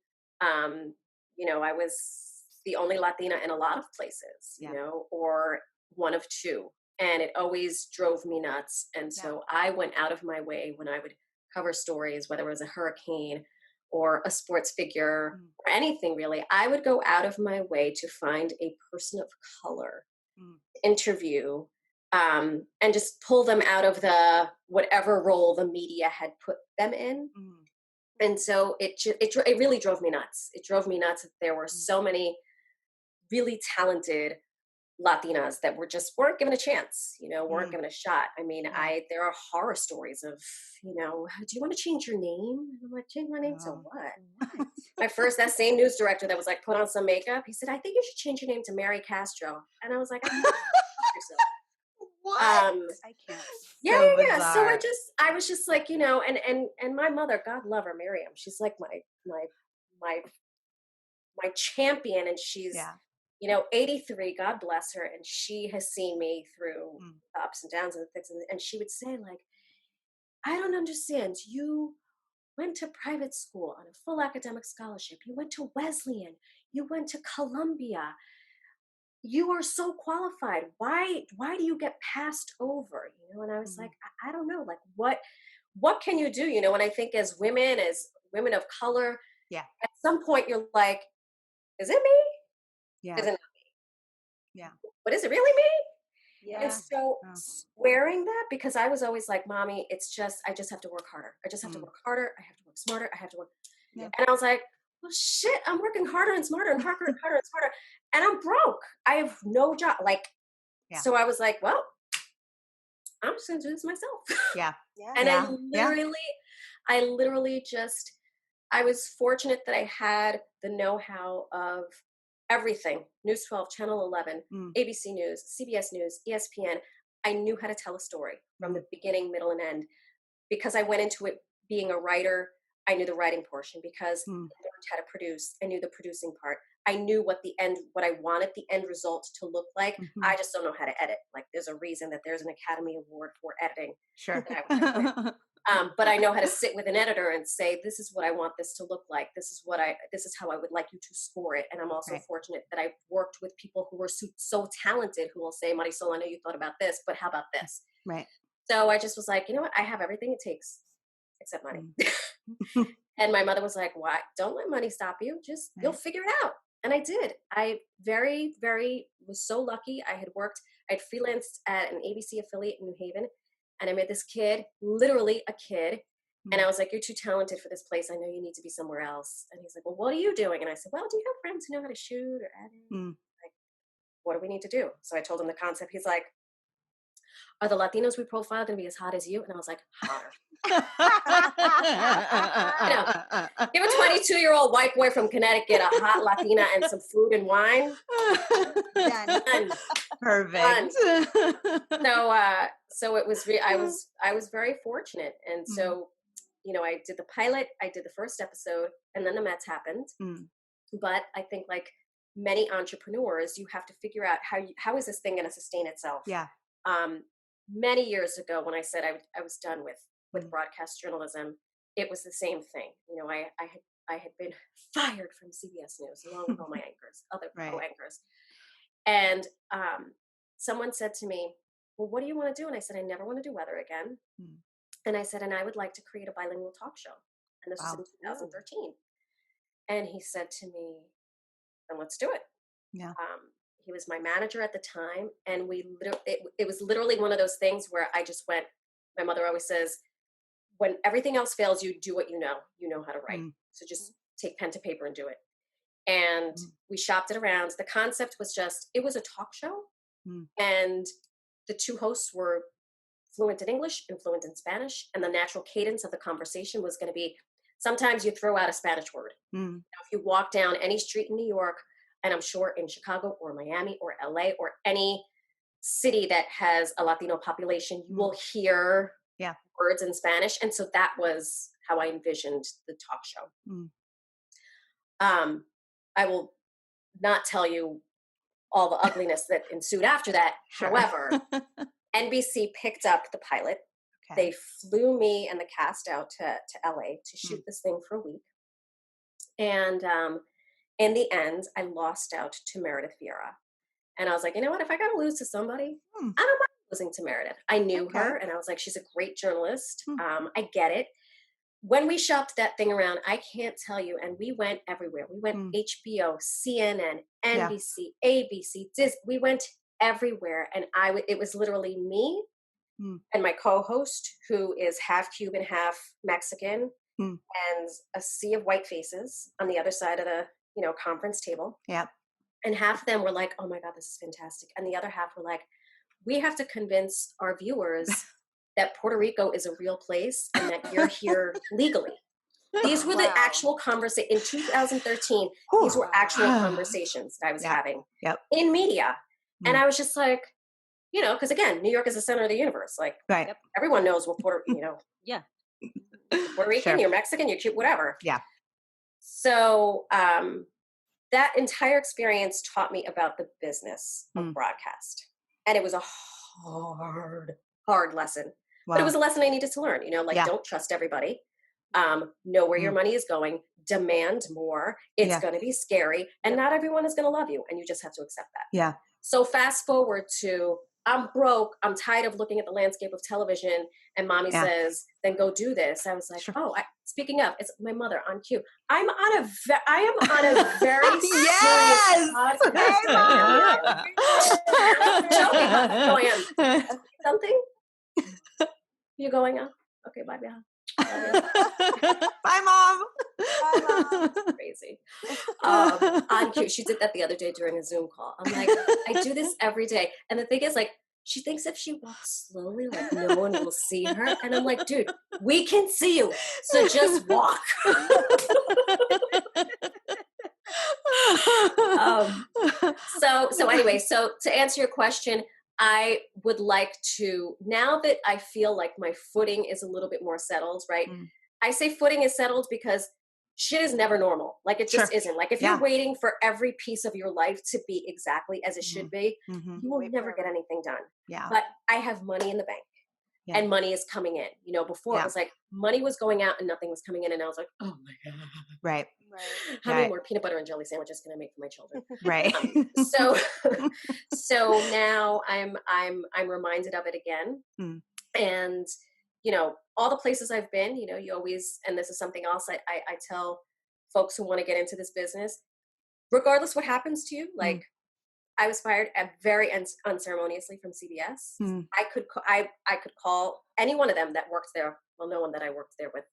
I was the only Latina in a lot of places, or one of two. And it always drove me nuts. And so I went out of my way when I would cover stories, whether it was a hurricane or a sports figure or anything really. I would go out of my way to find a person of color, interview, and just pull them out of the whatever role the media had put them in. And so it really drove me nuts. It drove me nuts that there were so many really talented Latinas that weren't given a chance, weren't given a shot. I mean, there are horror stories of, do you want to change your name? And I'm like, change my name to what? That same news director that was like, put on some makeup. He said, I think you should change your name to Marysol Castro. And I was like, what? I can't. So I was just like, and my mother, God love her, Miriam. She's like my champion, and she's 83, God bless her, and she has seen me through the ups and downs and the things, and she would say, like, I don't understand. You went to private school on a full academic scholarship. You went to Wesleyan. You went to Columbia. you are so qualified. Why do you get passed over? And I was like, I don't know. Like, what can you do? And I think as women of color, Yeah. at some point you're like, is it me? Yeah. Is it not me? Yeah. But is it really me? Yeah. And so swearing that, because I was always like, Mommy, I just have to work harder. I just have to work harder. I have to work smarter. I have to work. Yeah. And I was like, well, shit, I'm working harder and smarter and harder and harder and smarter. And I'm broke. I have no job. Like, so I was like, well, I'm just going to do this myself. Yeah. And I literally just, I was fortunate that I had the know-how of everything. News 12, Channel 11, ABC News, CBS News, ESPN. I knew how to tell a story from the beginning, middle, and end. Because I went into it being a writer, I knew the writing portion. Because I learned how to produce, I knew the producing part. I knew what I wanted the end result to look like. I just don't know how to edit. Like, there's a reason that there's an Academy Award for editing. Sure. But I know how to sit with an editor and say, this is what I want this to look like. This is how I would like you to score it. And I'm also fortunate that I've worked with people who were so talented, who will say, Marysol, I know you thought about this, but how about this? Right. So I just was like, you know what? I have everything it takes except money. And my mother was like, why? Don't let money stop you. Just, you'll figure it out. And I did. I very, very was so lucky. I'd freelanced at an ABC affiliate in New Haven. And I met this kid, literally a kid. And I was like, you're too talented for this place. I know you need to be somewhere else. And he's like, well, what are you doing? And I said, well, do you have friends who know how to shoot or edit? Like, what do we need to do? So I told him the concept. He's like, are the Latinos we profile going to be as hot as you? And I was like, hotter. Give a 22-year-old white boy from Connecticut a hot Latina and some food and wine. Done. Perfect. Done. So it was. I was very fortunate, and so I did the pilot. I did the first episode, and then the Mets happened. But I think, like many entrepreneurs, you have to figure out how is this thing going to sustain itself. Yeah. Many years ago, when I said I was done with broadcast journalism, it was the same thing. I had been fired from CBS News along with all my other co-anchors. And someone said to me, well, what do you want to do? And I said, I never want to do weather again. And I said, and I would like to create a bilingual talk show. And this was in 2013. And he said to me, then let's do it. Yeah. He was my manager at the time. And it was literally one of those things where I just went, my mother always says, when everything else fails, you do what you know how to write. So just take pen to paper and do it. And we shopped it around. The concept was it was a talk show. And the two hosts were fluent in English and fluent in Spanish. And the natural cadence of the conversation was going to be, sometimes you throw out a Spanish word. Now, if you walk down any street in New York, and I'm sure in Chicago or Miami or LA or any city that has a Latino population, you will hear words in Spanish. And so that was how I envisioned the talk show. I will not tell you all the ugliness that ensued after that. Sure. However, NBC picked up the pilot. Okay. They flew me and the cast out to LA to shoot this thing for a week. And in the end, I lost out to Meredith Vieira. And I was like, you know what? If I got to lose to somebody, I don't mind losing to Meredith. I knew her, and I was like, she's a great journalist. I get it. When we shopped that thing around, I can't tell you, and we went everywhere. We went HBO, CNN, NBC, ABC, Disney. We went everywhere, and it was literally me and my co-host, who is half Cuban, half Mexican, and a sea of white faces on the other side of the conference table. Yeah. And half of them were like, oh my God, this is fantastic. And the other half were like, we have to convince our viewers that Puerto Rico is a real place and that you're here legally. These were the actual conversations. In 2013, these were actual conversations that I was having in media. And I was just like, because again, New York is the center of the universe. Like everyone knows what Puerto Rican, you're Mexican, you're cute, whatever. Yeah. So that entire experience taught me about the business of broadcast. And it was a hard lesson. Wow. But it was a lesson I needed to learn, don't trust everybody. Know where your money is going, demand more. It's going to be scary, and not everyone is going to love you, and you just have to accept that. Yeah. So fast forward to I'm broke. I'm tired of looking at the landscape of television. And mommy says, then go do this. I was like, speaking of, it's my mother on cue. I am on a very serious podcast. Going on. Something? You going on? Okay, bye, Bia. Bye, Mom. Bye, Mom. Crazy. On cue. She did that the other day during a Zoom call. I'm like, I do this every day. And the thing is, like, she thinks if she walks slowly, like no one will see her. And I'm like, dude, we can see you. So just walk. So anyway, so to answer your question, I would like to, now that I feel like my footing is a little bit more settled, right? I say footing is settled because shit is never normal. Like it just isn't. Like if you're waiting for every piece of your life to be exactly as it should be, you will never get anything done. Yeah. But I have money in the bank and money is coming in. You know, before it was like money was going out and nothing was coming in. And I was like, oh my God. Right. How many more peanut butter and jelly sandwiches can I make for my children? Right. So now I'm reminded of it again. And, you know, all the places I've been, you know, you always, and this is something else I tell folks who want to get into this business, regardless what happens to you, like I was fired very unceremoniously from CBS. I could call any one of them that worked there. Well, no one that I worked there with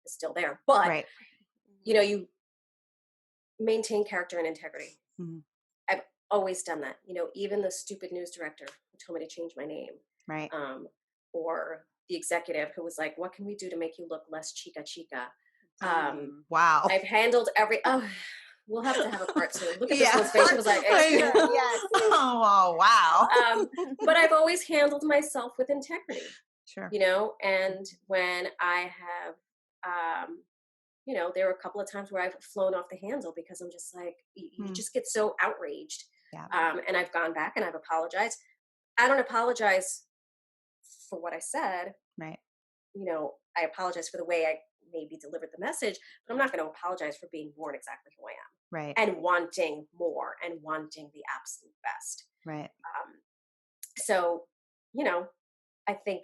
is still there, but you know, you maintain character and integrity. I've always done that. You know, even the stupid news director who told me to change my name, right? Or the executive who was like, "What can we do to make you look less chica chica?" Wow. I've handled every. Oh, we'll have to have a part two. Look at this one's face. She was like, Yes. Oh, wow. But I've always handled myself with integrity. Sure. You know, and when I have, you know, there were a couple of times where I've flown off the handle because I'm just like, you just get so outraged. Yeah. And I've gone back and I've apologized. I don't apologize for what I said. Right. You know, I apologize for the way I maybe delivered the message, but I'm not going to apologize for being born exactly who I am. Right. And wanting more and wanting the absolute best. Right. So, you know, I think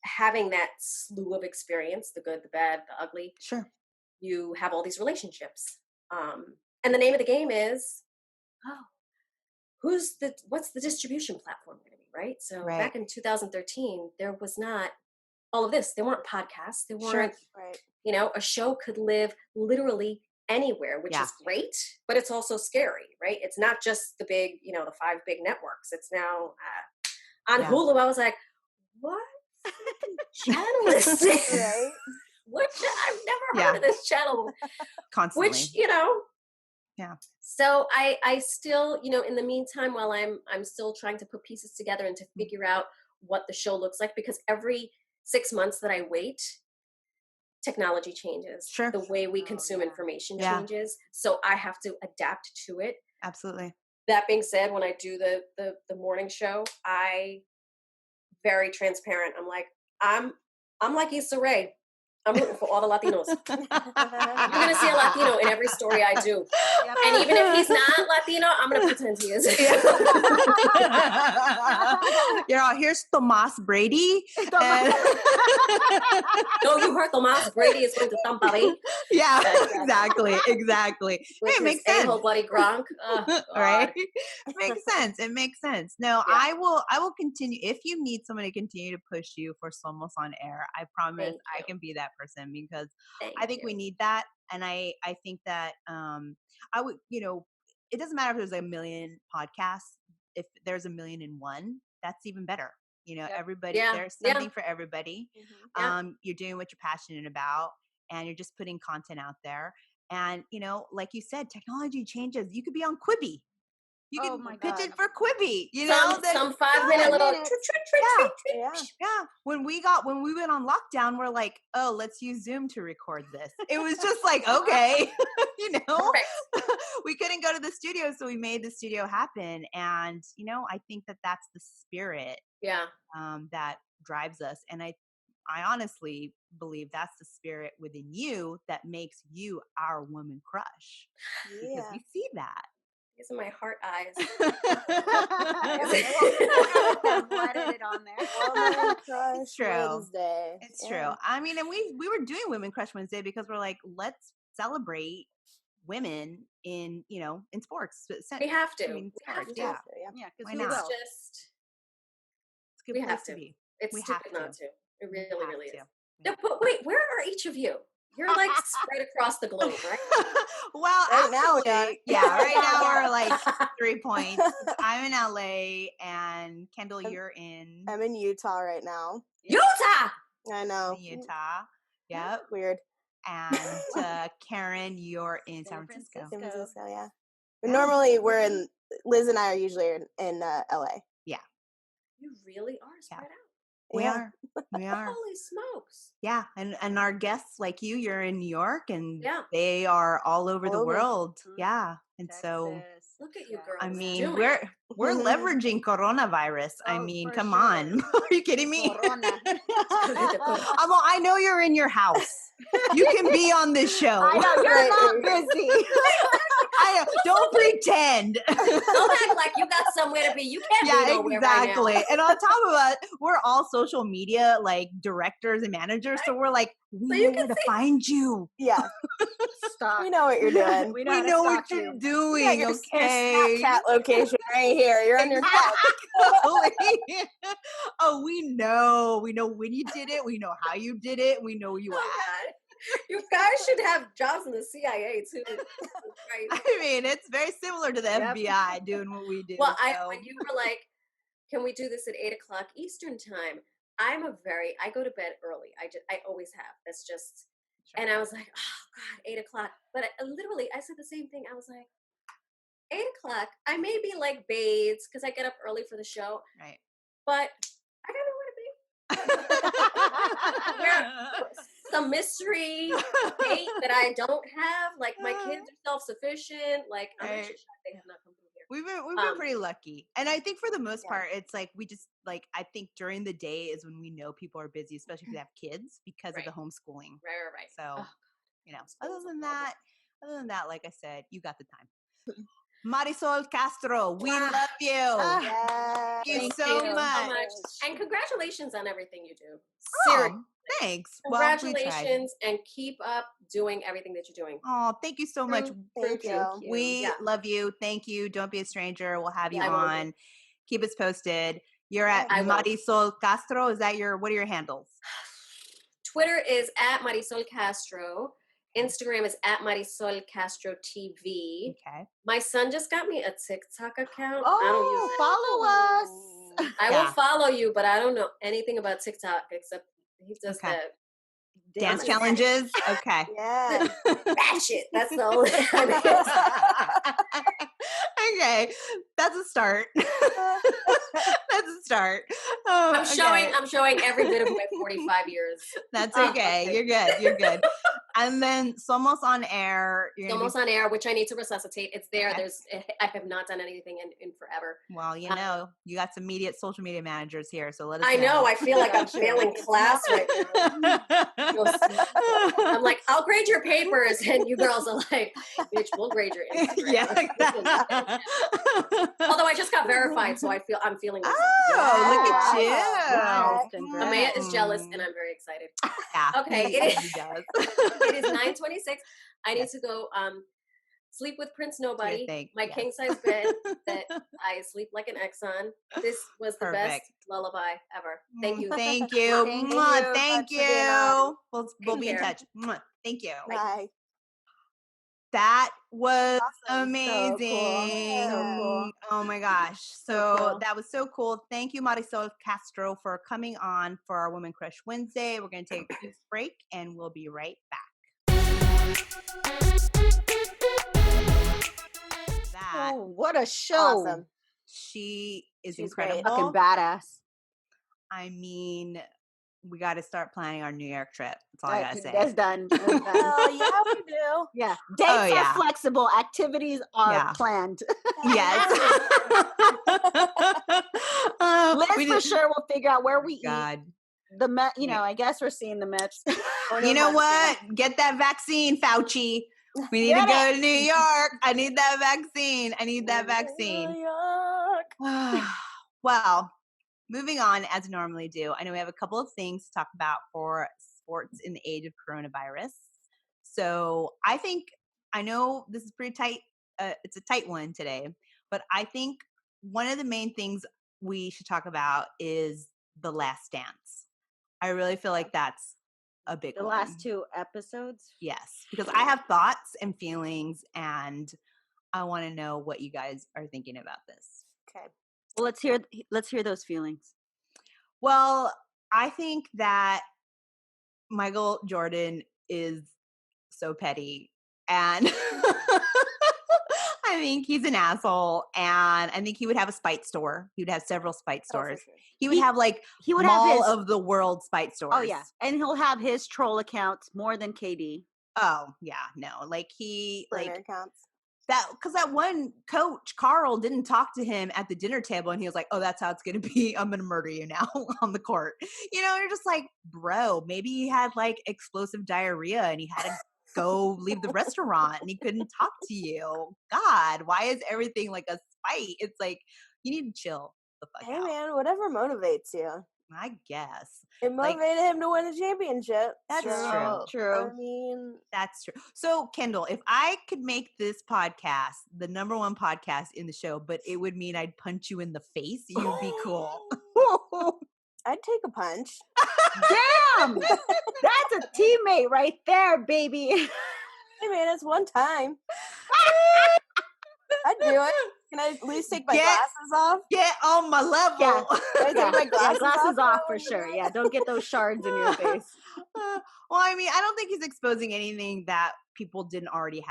having that slew of experience, the good, the bad, the ugly. Sure. You have all these relationships. And the name of the game is, what's the distribution platform going to be, right? So back in 2013, there was not all of this. There weren't podcasts. There weren't, you know, a show could live literally anywhere, which is great, but it's also scary, right? It's not just the big, you know, the 5 big networks. It's now on Hulu. I was like, what channel is this? Right. I've never heard of this channel. Constantly. Which, you know. Yeah. So I still, you know, in the meantime, while I'm still trying to put pieces together and to figure out what the show looks like, because every 6 months that I wait, technology changes. Sure. The way we consume information changes. So I have to adapt to it. Absolutely. That being said, when I do the morning show, I very transparent. I'm like, I'm like Issa Rae. I'm rooting for all the Latinos. You're going to see a Latino in every story I do. Yep. And even if he's not Latino, I'm going to pretend he is. You know, here's Tomas Brady. No, you heard Tomas Brady is going to Tampa Bay. Yeah, exactly. Hey, it makes sense. A-hole bloody Gronk. Right? It makes sense. No, yeah. I will continue. If you need someone to continue to push you for Somos on Air, I promise I can be that person, because I think we need that. And I think that I would, you know, it doesn't matter if there's a million podcasts. If there's 1,000,001, that's even better. You know, everybody, there's something for everybody. You're doing what you're passionate about, and you're just putting content out there. And, you know, like you said, technology changes. You could be on Quibi. You can pitch it for Quibi. You know, some 5-minute little yeah. When we went on lockdown, we're like, oh, let's use Zoom to record this. It was just like, okay, you know, we couldn't go to the studio, so we made the studio happen. And, you know, I think that that's the spirit that drives us. And I honestly believe that's the spirit within you that makes you our woman crush, because we see that. These are my heart eyes. What is it on there? Woman Crush It's true. Wednesday. It's true. I mean, and we were doing Women Crush Wednesday because we're like, let's celebrate women in sports. We have to. I mean, We have sports, to. yeah. Yeah, because Why we not? will. It's just It's a good we place have to to. be. It's We stupid have to. not to. It We really, have really to. is. No, but wait, where are each of you? You're like spread across the globe, right? Well, Right now we actually, are. yeah, right now Yeah. we're like 3 points. I'm in LA and Kendall, you're in I'm in Utah right now. Utah. I know. Utah. Yep. Weird. And Karen, you're in San Francisco. San Francisco, yeah. But normally Liz and I are usually in LA. Yeah. You really are spread out. We Yeah. are. We are. Holy smokes. Yeah. And our guests like you're in New York and Yeah. they are all over the world. Mhm. Yeah. And so Look at you Yeah. girls. I mean, doing we're it. leveraging coronavirus. I Oh, mean, for come sure. on. Are you kidding me? Corona. I know you're in your house. You can be on this show. I know you're not busy. I know. Don't pretend. Don't act like you got somewhere to be. You can't be nowhere exactly. right now. And on top of it, we're all social media like directors and managers. So we're like, we know where to find you. Yeah. Stop. We know what you're doing. We We know, know how to what stalk you're you. doing. Your Okay. Snapchat location right here. You're on your couch. Exactly. Oh, we know. We know when you did it. We know how you did it. We know where you Oh, at. God. You guys should have jobs in the CIA too. Right. I mean, it's very similar to the Yep. FBI doing what we do. Well, so. when you were like, can we do this at 8:00 Eastern time? I go to bed early. I always have. That's just, and I was like, oh God, 8:00. But I said the same thing. I was like, 8:00. I may be like bathed because I get up early for the show. Right. But I don't know where to be. Some mystery date that I don't have. Like my kids are self-sufficient. Like I'm actually shocked they have not come through here. We've been pretty lucky. And I think for the most part, it's like we just like I think during the day is when we know people are busy, especially if they have kids because of the homeschooling. Right. So other than that, like I said, you got the time. Marysol Castro, we love you. Yeah. Thank you Thank so you much. so much. And congratulations on everything you do. Oh, thanks. Congratulations and keep up doing everything that you're doing. Oh, thank you so much. Thank you. We Yeah. love you. Thank you. Don't be a stranger. We'll have you I will on. do. Keep us posted. You're at I will. Marysol Castro. Is that what are your handles? Twitter is at Marysol Castro. Instagram is at Marysol Castro TV. Okay. My son just got me a TikTok account. Oh, I don't use it. follow us. I will follow you, but I don't know anything about TikTok except he does Okay. that Dance challenges. Okay. Yeah. ratchet. That's the only. Okay, that's a start. That's a start. Oh, I'm showing every bit of my 45 years. That's okay. You're good. And then Somos on Air. Almost on air, which I need to resuscitate. It's there. Okay. I have not done anything in forever. Well, you got some social media managers here, so let us I know. I feel like I'm failing class right now. I'm like, I'll grade your papers, and you girls are like, bitch, we'll grade your Instagram. Yeah. Although I just got verified, so I'm feeling. Oh, look at you. Wow. Amaya is jealous, and I'm very excited. Yeah. Okay, He does. It is 9:26. I need to go sleep with Prince Nobody. My king size bed that I sleep like an Exxon. This was the best lullaby ever. Thank you. Thank you. Thank you. We'll be in touch. Thank you. Bye. That was Awesome. amazing. So cool. Oh my gosh. So cool. That was so cool. Thank you, Marysol Castro, for coming on for our Women Crush Wednesday. We're going to take a quick break and we'll be right back. Oh, what a show. Awesome. She's incredible. Fucking badass. I mean, we got to start planning our New York trip. That's all I got to say. That's done. Well, yeah, we do. Yeah. Dates are flexible. Activities are planned. Yes. Liz for sure will figure out where we eat. The Met, I guess we're seeing the Mets. You know what? Get that vaccine, Fauci. We need to Get go to New York. I need that vaccine. I need that vaccine. New York. Well, moving on as we normally do. I know we have a couple of things to talk about for sports in the age of coronavirus. So I know this is pretty tight. It's a tight one today, but I think one of the main things we should talk about is The Last Dance. I really feel like that's a big the one. last 2 episodes. Yes, because I have thoughts and feelings, and I want to know what you guys are thinking about this. Okay. Well, let's hear those feelings. Well, I think that Michael Jordan is so petty, and I think he's an asshole, and I think he would have a spite store. He would have several spite Oh, for stores. sure. He would have like He would Mall have his of the World spite stores. Oh yeah, and he'll have his troll accounts more than KD. Oh yeah, no, like he Burner like accounts. that because that one coach Carl didn't talk to him at the dinner table, and he was like, "Oh, that's how it's gonna be. I'm gonna murder you now on the court." You know, you're just like, bro, maybe he had like explosive diarrhea, and he had to go leave the restaurant, and he couldn't talk to you. God, why is everything like a spite? It's like you need to chill the fuck Hey out. man, whatever motivates you. I guess It Like, motivated him to win a championship. That's so, true. I mean, that's true. So, Kendall, if I could make this podcast the number one podcast in the show, but it would mean I'd punch you in the face, you'd be cool. I'd take a punch. Damn, that's a teammate right there, baby. Hey man, it's one time. I'd do it. Can I at least take my Get- glasses off? Get on my level. Yeah. Can I take my glasses, glasses off for when you sure. do it? Yeah, don't get those shards in your face. Well, I mean, I don't think he's exposing anything that people didn't already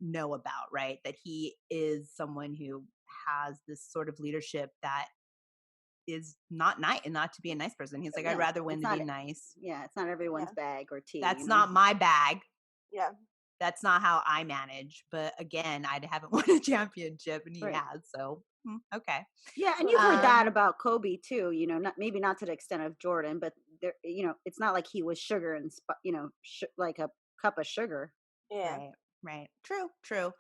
know about, right? That he is someone who has this sort of leadership that is not nice and not to be a nice person. He's like, I'd Yeah, rather win it's than not- be nice. Yeah, it's not everyone's bag or tea. That's you know? not my bag. Yeah. That's not how I manage. But again, I haven't won a championship, and he Right. has. So okay. Yeah, and you've heard that Um, about Kobe too. You know, maybe not to the extent of Jordan, but there, it's not like he was sugar and like a cup of sugar. Yeah. Right. True.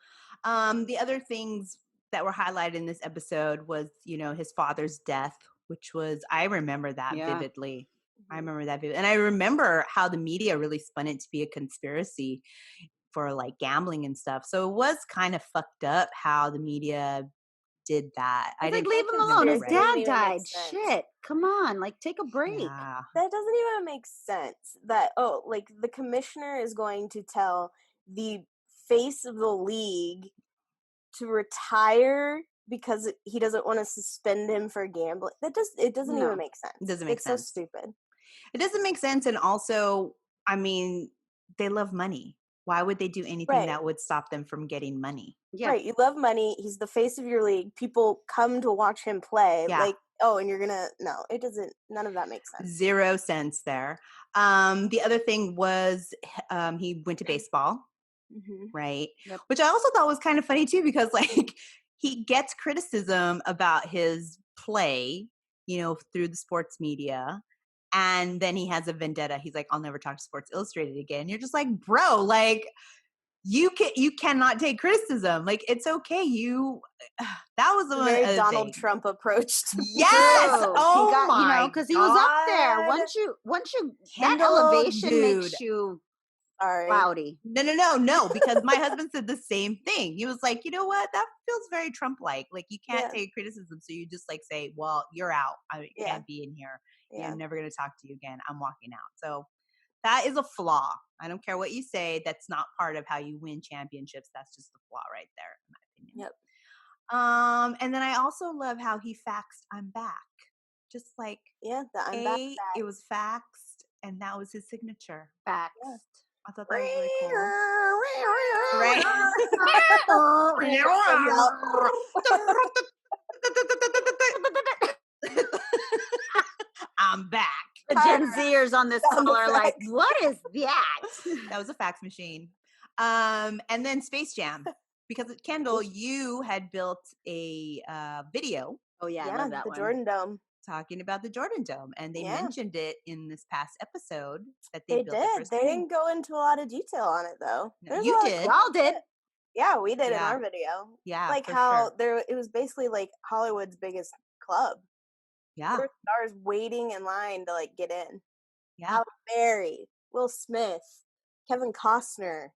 The other things that were highlighted in this episode was, his father's death, which I remember that Yeah. vividly. I Mhm. remember that vividly. And I remember how the media really spun it to be a conspiracy for like gambling and stuff. So it was kind of fucked up how the media did that. It's like, didn't leave him remember alone. His right. dad Doesn't even make died. sense. Shit. Come on. Like, take a break. Yeah. That doesn't even make sense. That like the commissioner is going to tell the face of the league to retire because he doesn't want to suspend him for gambling. It doesn't No. even make sense. It doesn't make it's sense. so stupid. It doesn't make sense. And also, I mean, they love money. Why would they do anything Right. that would stop them from getting money? Yeah. Right. You love money. He's the face of your league. People come to watch him play. Yeah. Like, oh, and you're gonna it doesn't, none of that makes sense. 0 cents there. The other thing was he went to baseball, Mm-hmm. right? Yep. Which I also thought was kind of funny too, because like he gets criticism about his play, through the sports media. And then he has a vendetta. He's like, I'll never talk to Sports Illustrated again. You're just like, bro, like you cannot take criticism. Like it's okay. That was the Very Donald thing. Trump approach to Yes. True. Oh he got, my because he was up there. God. Once you that Kendall, elevation makes dude. you Sorry. cloudy. No, because my husband said the same thing. He was like, you know what? That feels very Trump-like. Like you can't Yeah. take criticism. So you just like say, well, you're out. I Yeah. can't be in here. Yeah. I'm never going to talk to you again. I'm walking out. So that is a flaw. I don't care what you say. That's not part of how you win championships. That's just a flaw right there, in my opinion. Yep. And then I also love how he faxed, I'm back. Just like, Yeah. I'm it back. was faxed, and that was his signature. Facts. Yeah. I thought that was really cool. Right? I'm back. The Gen Zers on this Sound call are like, effects. what is that? That was a fax machine. And then Space Jam. Because Kendall, you had built a video. Oh yeah, I Yeah. love that The one. Jordan Dome. talking about the Jordan Dome, and they mentioned it in this past episode that they built the first They screen. didn't go into a lot of detail on it though. No, you did. Y'all did. Yeah, we did in our video. Yeah, like for how sure. it was basically like Hollywood's biggest club. Yeah, There were stars waiting in line to like get in. yeah. Halle Berry, Will Smith, Kevin Costner,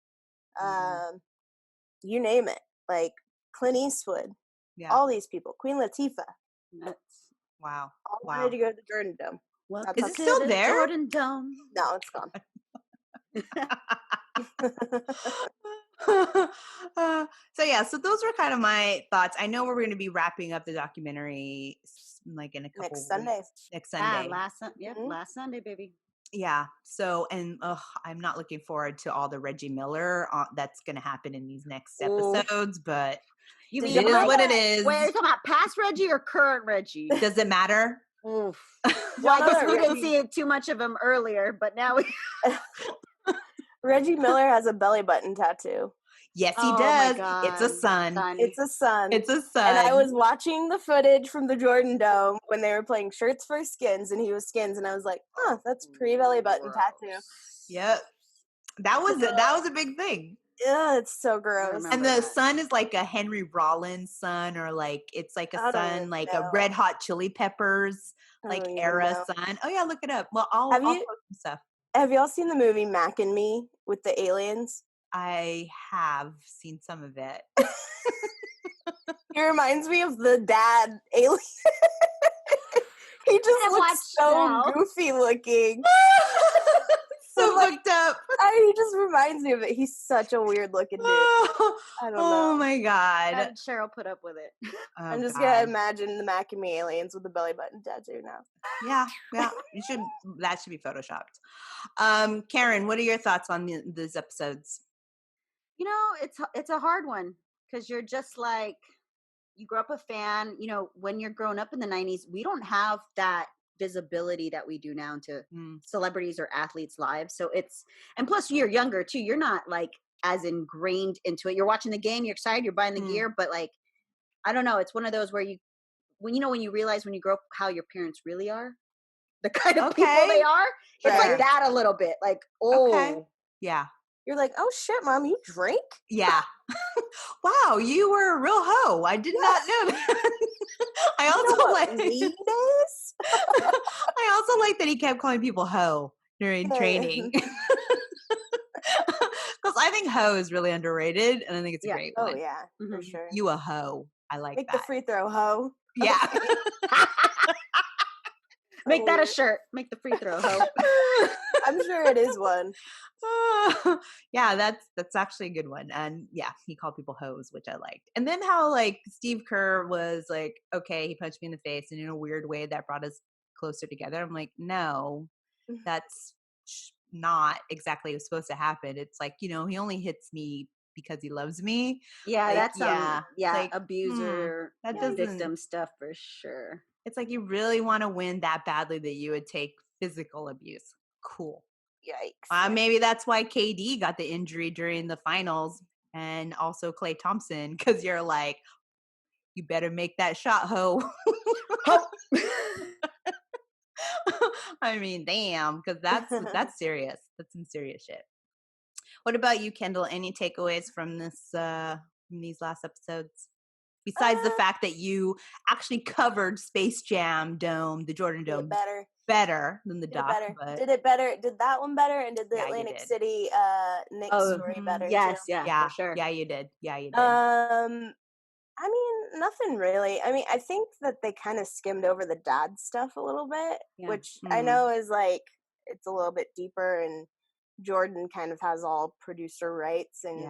you name it. Like Clint Eastwood. Yeah. All these people. Queen Latifah. Nuts. Wow. All wanted to go to the Jordan Dome. Welcome Is it to still the there? Jordan Dome. No, it's gone. So those were kind of my thoughts. I know we're going to be wrapping up the documentary like in a couple Next Sunday. weeks. Next Sunday. Last Sunday, baby. Yeah. So, and I'm not looking forward to all the Reggie Miller that's going to happen in these next episodes, but it is what it is. Wait, are you talking about past Reggie or current Reggie? Does it matter? Oof. Well, I guess we didn't see too much of him earlier, but now we. Reggie Miller has a belly button tattoo. Yes, he does. It's a sun. It's a sun. It's a sun. And I was watching the footage from the Jordan Dome when they were playing Shirts for Skins, and he was Skins, and I was like, "Huh, that's pre-belly button tattoo." Yep, that was a big thing. Yeah, it's so gross. And the sun is like a Henry Rollins sun, or like it's like a sun, like a Red Hot Chili Peppers, like era sun. Oh yeah, look it up. Well, I'll post some stuff. Have y'all seen the movie Mac and Me with the aliens? I have seen some of it. He reminds me of the dad alien. He just looks so goofy looking. So looked up. He just reminds me of it. He's such a weird looking dude. I don't know. Oh my god. Cheryl put up with it. I'm just gonna imagine the Mac and Me aliens with the belly button tattoo now. Yeah. That should be photoshopped. Karen, what are your thoughts on these episodes? You know, it's a hard one because you're just like, you grew up a fan. You know, when you're growing up in the 90s, we don't have that visibility that we do now into celebrities or athletes' lives. So and plus you're younger too. You're not like as ingrained into it. You're watching the game, you're excited, you're buying the gear, but like, I don't know. It's one of those where when you realize when you grow up how your parents really are, the kind of people they are. It's like that a little bit. Like, yeah. You're like, oh shit, Mom, you drink? Yeah. Wow, you were a real hoe. I did not know that. I also like that he kept calling people hoe during training. Because I think hoe is really underrated, and I think it's a great one. Oh yeah, for sure. You a hoe. I like Make that. the free throw hoe. Yeah. Make that a shirt. Make the free throw hoe. I'm sure it is one. Yeah, that's actually a good one. And yeah, he called people hoes, which I liked. And then how like Steve Kerr was like, okay, he punched me in the face, and in a weird way that brought us closer together. I'm like, no, that's not exactly what's supposed to happen. It's like, he only hits me because he loves me. Yeah, like, that's like, abuser, victim stuff for sure. It's like you really want to win that badly that you would take physical abuse. Cool. Yikes. Maybe that's why KD got the injury during the finals, and also Klay Thompson, because you're like, you better make that shot, ho. I mean, damn, because that's serious. That's some serious shit. What about you, Kendall? Any takeaways from these last episodes? Besides the fact that you actually covered Space Jam Dome, the Jordan Dome, better than the doc. Did it better? Did that one better? And did the Atlantic City Nick story better? Yes, too? Yeah, for sure. Yeah, you did. Yeah, you did. I mean, nothing really. I mean, I think that they kind of skimmed over the dad stuff a little bit, which I know is like, it's a little bit deeper, and Jordan kind of has all producer rights and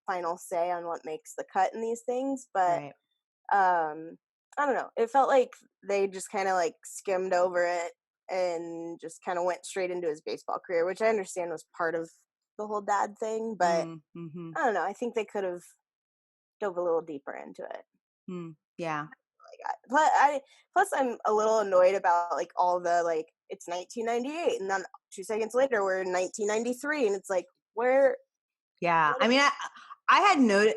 final say on what makes the cut in these things. But I don't know. It felt like they just kind of like skimmed over it and just kind of went straight into his baseball career, which I understand was part of the whole dad thing. But I don't know. I think they could have dove a little deeper into it. Yeah. Plus, I'm a little annoyed about like all the like, it's 1998, and then 2 seconds later we're in 1993, and it's like, where? Yeah. I mean, I had noted,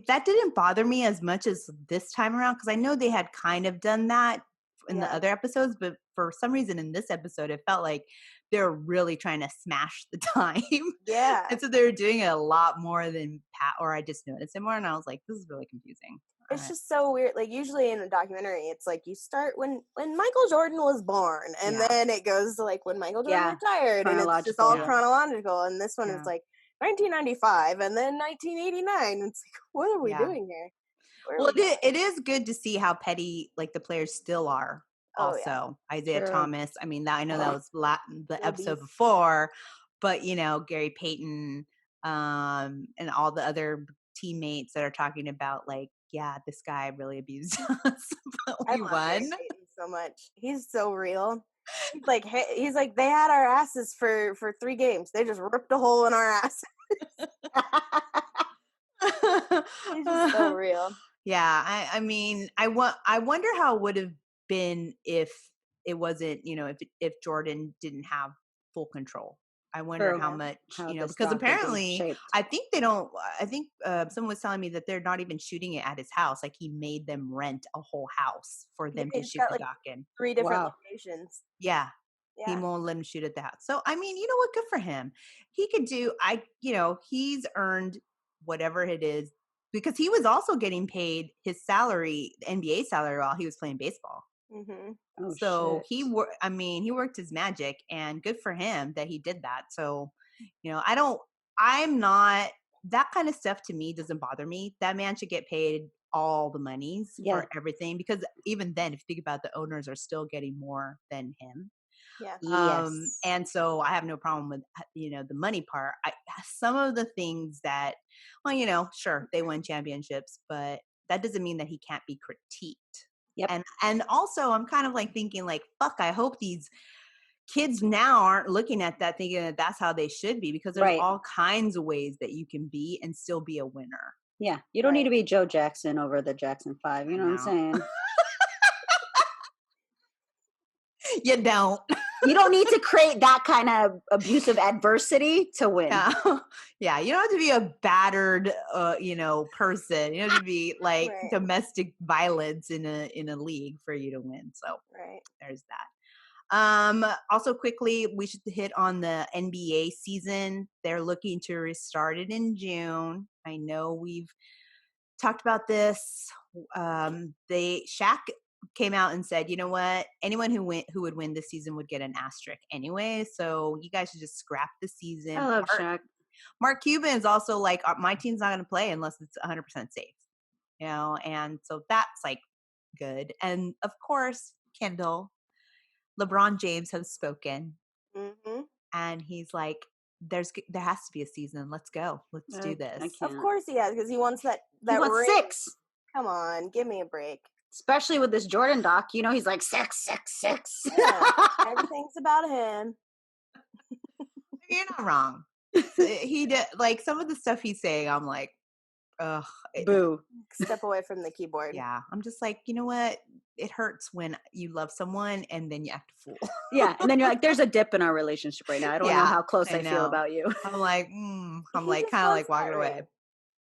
that didn't bother me as much as this time around, because I know they had kind of done that in the other episodes, but for some reason in this episode, it felt like they're really trying to smash the time. Yeah. And so they're doing it a lot more than Pat, or I just noticed it more, and I was like, this is really confusing. It's just so weird. Like usually in a documentary, it's like you start when Michael Jordan was born, and then it goes to like when Michael Jordan retired, and it's just all chronological. And this one is like 1995, and then 1989. It's like, what are we doing here? Well, it is good to see how petty like the players still are. Also, Isaiah Thomas. I mean, I know that was the episode before, but Gary Payton, and all the other teammates that are talking about like, yeah, this guy really abused us, but we won. Gary Payton so much. He's so real. He's like they had our asses for 3 games. They just ripped a hole in our asses. He's just so real. Yeah, I mean, I wonder how it would have been if it wasn't, if Jordan didn't have full control. I wonder how much, because apparently I think someone was telling me that they're not even shooting it at his house. Like he made them rent a whole house for them to shoot the doc in. 3 different locations. Yeah. He won't let him shoot at the house. So, I mean, you know what? Good for him. He could do, he's earned whatever it is, because he was also getting paid his salary, the NBA salary, while he was playing baseball. Mm-hmm. Oh, so he worked his magic, and good for him that he did that. So, I'm not, that kind of stuff to me doesn't bother me. That man should get paid all the monies for everything, because even then, if you think about it, the owners are still getting more than him. Yeah. And so I have no problem with, the money part. Some of the things that, sure, they won championships, but that doesn't mean that he can't be critiqued. Yep. And also I'm kind of like thinking like, fuck, I hope these kids now aren't looking at that thinking that that's how they should be, because there's all kinds of ways that you can be and still be a winner. Yeah. You don't need to be Joe Jackson over the Jackson 5. You know what I'm saying? You don't. You don't need to create that kind of abusive adversity to win. Yeah, you don't have to be a battered, person. You don't have to be like domestic violence in a league for you to win. So there's that. Also, quickly, we should hit on the NBA season. They're looking to restart it in June. I know we've talked about this. Shaq came out and said, you know what, anyone who would win this season would get an asterisk anyway, so you guys should just scrap the season. I love Shaq. Mark Cuban is also like, my team's not going to play unless it's 100% safe, and so that's like good. And of course, Kendall, LeBron James has spoken, and he's like, there has to be a season. Let's go. Let's do this. Of course he has, because he wants that he wants ring. 6. Come on, give me a break. Especially with this Jordan doc, he's like 6. Yeah, everything's about him. You're not wrong. He did, like, some of the stuff he's saying, I'm like, ugh. Boo. Step away from the keyboard. Yeah, I'm just like, you know what? It hurts when you love someone and then you act a fool. Yeah, and then you're like, there's a dip in our relationship right now. I don't know how close I feel about you. I'm like, kind of like walking away.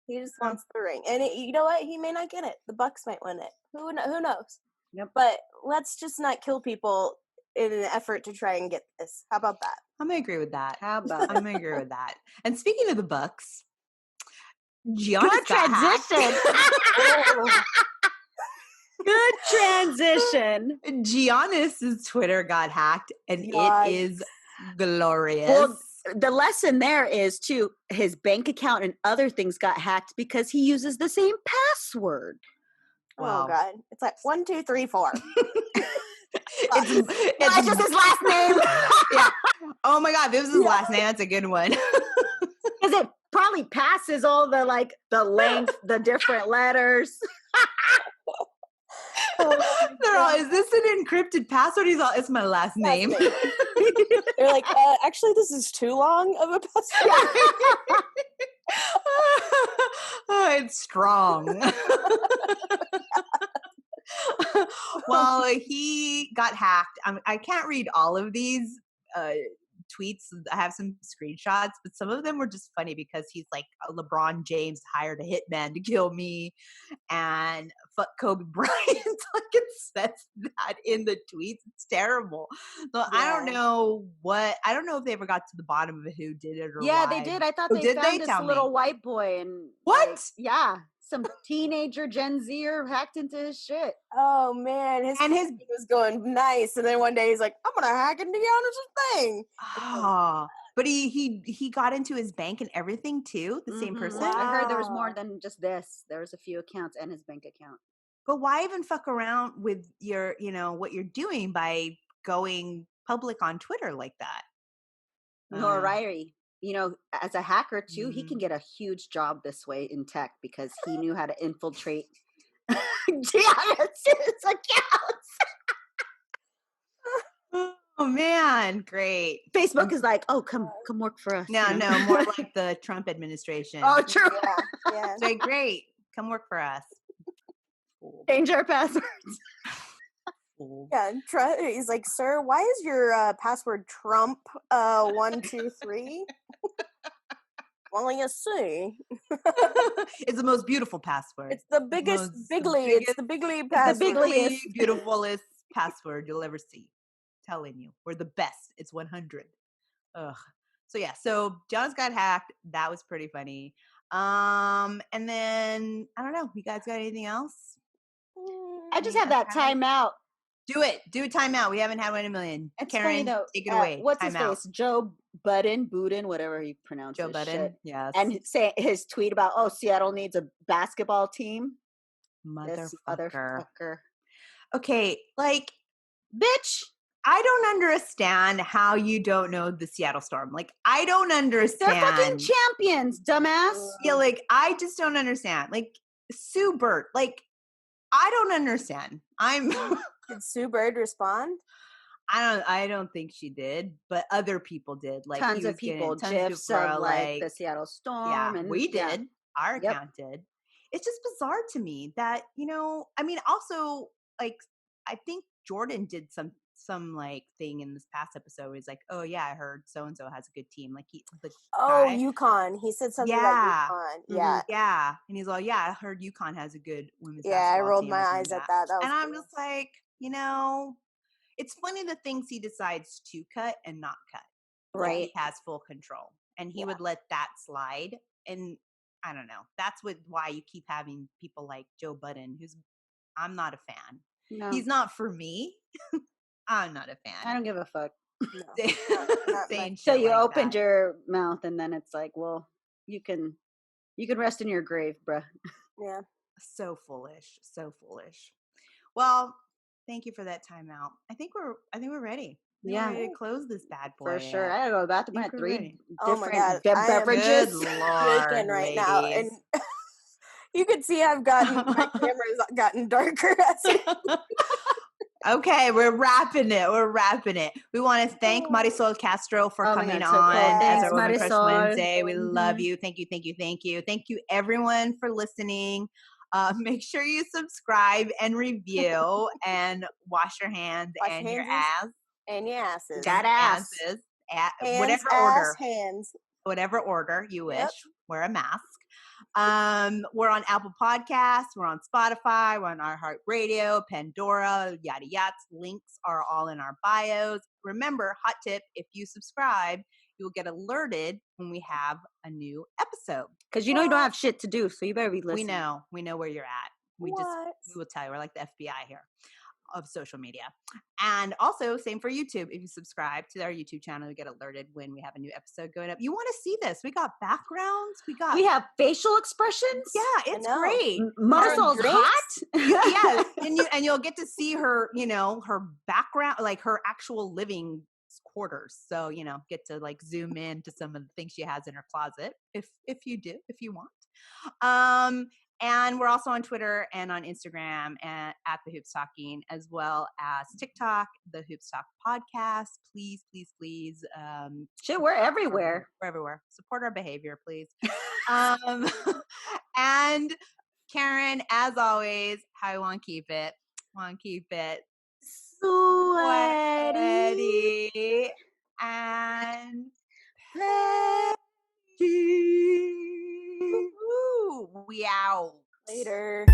He just wants the ring. And you know what? He may not get it. The Bucks might win it. Who knows? Yep. But let's just not kill people in an effort to try and get this. How about that? I'm going to agree with that. How about I'm going to agree with that. And speaking of the Bucks, Giannis Good transition. Good transition. Giannis's Twitter got hacked, and it is glorious. Well, the lesson there is too, his bank account and other things got hacked because he uses the same password. Wow. Oh God. It's like 1, 2, 3, 4. it's just his last name. Yeah. Oh my God, if it was his last name, that's a good one. Because it probably passes all the length, the different letters. They're all, is this an encrypted password? He's all, it's my last name. They're like, actually, this is too long of a password. It's strong. Well, he got hacked. I can't read all of these tweets. I have some screenshots, but some of them were just funny because he's like, LeBron James hired a hitman to kill me, and fuck Kobe Bryant. Like it says that in the tweets. It's terrible. So I don't know if they ever got to the bottom of who did it or Yeah, why. they did. I thought Oh, they did found they? this Tell little me. white boy and What? yeah, some teenager Gen Zer hacked into his shit. Oh man, his was going nice, and then one day he's like, "I'm gonna hack into Giannis's thing." Oh, but he got into his bank and everything too. The same person. I heard there was more Wow. than just this. There was a few accounts and his bank account. But why even fuck around with your, what you're doing by going public on Twitter like that? Notoriety. As a hacker too, he can get a huge job this way in tech because he knew how to infiltrate Giannis's accounts. Oh man, great. Facebook is like, oh, come work for us. No, more like the Trump administration. Oh, true. Yeah. Say, great, come work for us. Change our passwords. Yeah, he's like, "Sir, why is your password Trump 123?" Well, you see, It's the most beautiful password. it's the biggest, bigly. It's the bigly password. The bigliest, beautifulest password you'll ever see. Telling you, we're the best. It's 100. Ugh. So yeah, so John's got hacked. That was pretty funny. And then I don't know. You guys got anything else? I just have that timeout. Do it. Do a timeout. We haven't had one in a million. It's Karen, funny though. take it away. What's timeout. his face? Joe Budden, whatever he pronounced. Joe Budden. Shit. Yes. And say his tweet about, Seattle needs a basketball team. Motherfucker. This Okay, like, bitch. I don't understand how you don't know the Seattle Storm. Like, I don't understand. They're fucking champions, dumbass. Yeah, like, I just don't understand. Like, Sue Bird, like, I don't understand. Did Sue Bird respond? I don't think she did, but other people did. Like tons of people, GIFs of like the Seattle Storm. Yeah, and we did. Our account did. It's just bizarre to me that, I mean, also, like, I think Jordan did some like thing in this past episode where he's like, "Oh yeah, I heard so and so has a good team." Like UConn. He said something about UConn. Yeah, yeah, and he's like, "Yeah, I heard UConn has a good women's." Yeah, I rolled team my eyes at that. And I'm just like, it's funny the things he decides to cut and not cut. Right, he has full control, and he would let that slide. And I don't know. That's why you keep having people like Joe Budden, who's I'm not a fan. No. He's not for me. I'm not a fan. I don't give a fuck. No. So you opened your mouth and then it's like, well, you can rest in your grave, bruh. Yeah. So foolish. So foolish. Well, thank you for that timeout. I think we're ready. We're ready to close this bad boy. For sure. I gotta go to the bathroom. I had 3 different beverages. Good Lord, right now. And you can see my camera's gotten darker. Okay, we're wrapping it. We want to thank Marysol Castro for coming on as our Women Crush Wednesday. We love you. Thank you. Thank you, everyone, for listening. Make sure you subscribe and review and wash your hands and your ass. And your asses. Got asses. Whatever order. Hands. Whatever order you wish. Yep. Wear a mask. We're on Apple Podcasts, we're on Spotify, we're on iHeartRadio, Pandora, yada yada. Links are all in our bios. Remember, hot tip, if you subscribe, you will get alerted when we have a new episode. Because you don't have shit to do, so you better be listening. We know where you're at. We will tell you. We're like the FBI here of social media. And also, same for YouTube. If you subscribe to our YouTube channel, you get alerted when we have a new episode going up. You want to see this? We got backgrounds. We have facial expressions. Yeah, it's great. Marysol's hot. Yeah, and you'll get to see her, her background, like her actual living quarters. So, get to like zoom in to some of the things she has in her closet if you want. And we're also on Twitter and on Instagram at The Hoops Talking, as well as TikTok, The Hoops Talk Podcast. Please, please, please. We're everywhere. We're everywhere. Support our behavior, please. And Karen, as always, how you want to keep it? Sweaty. And We out. Later.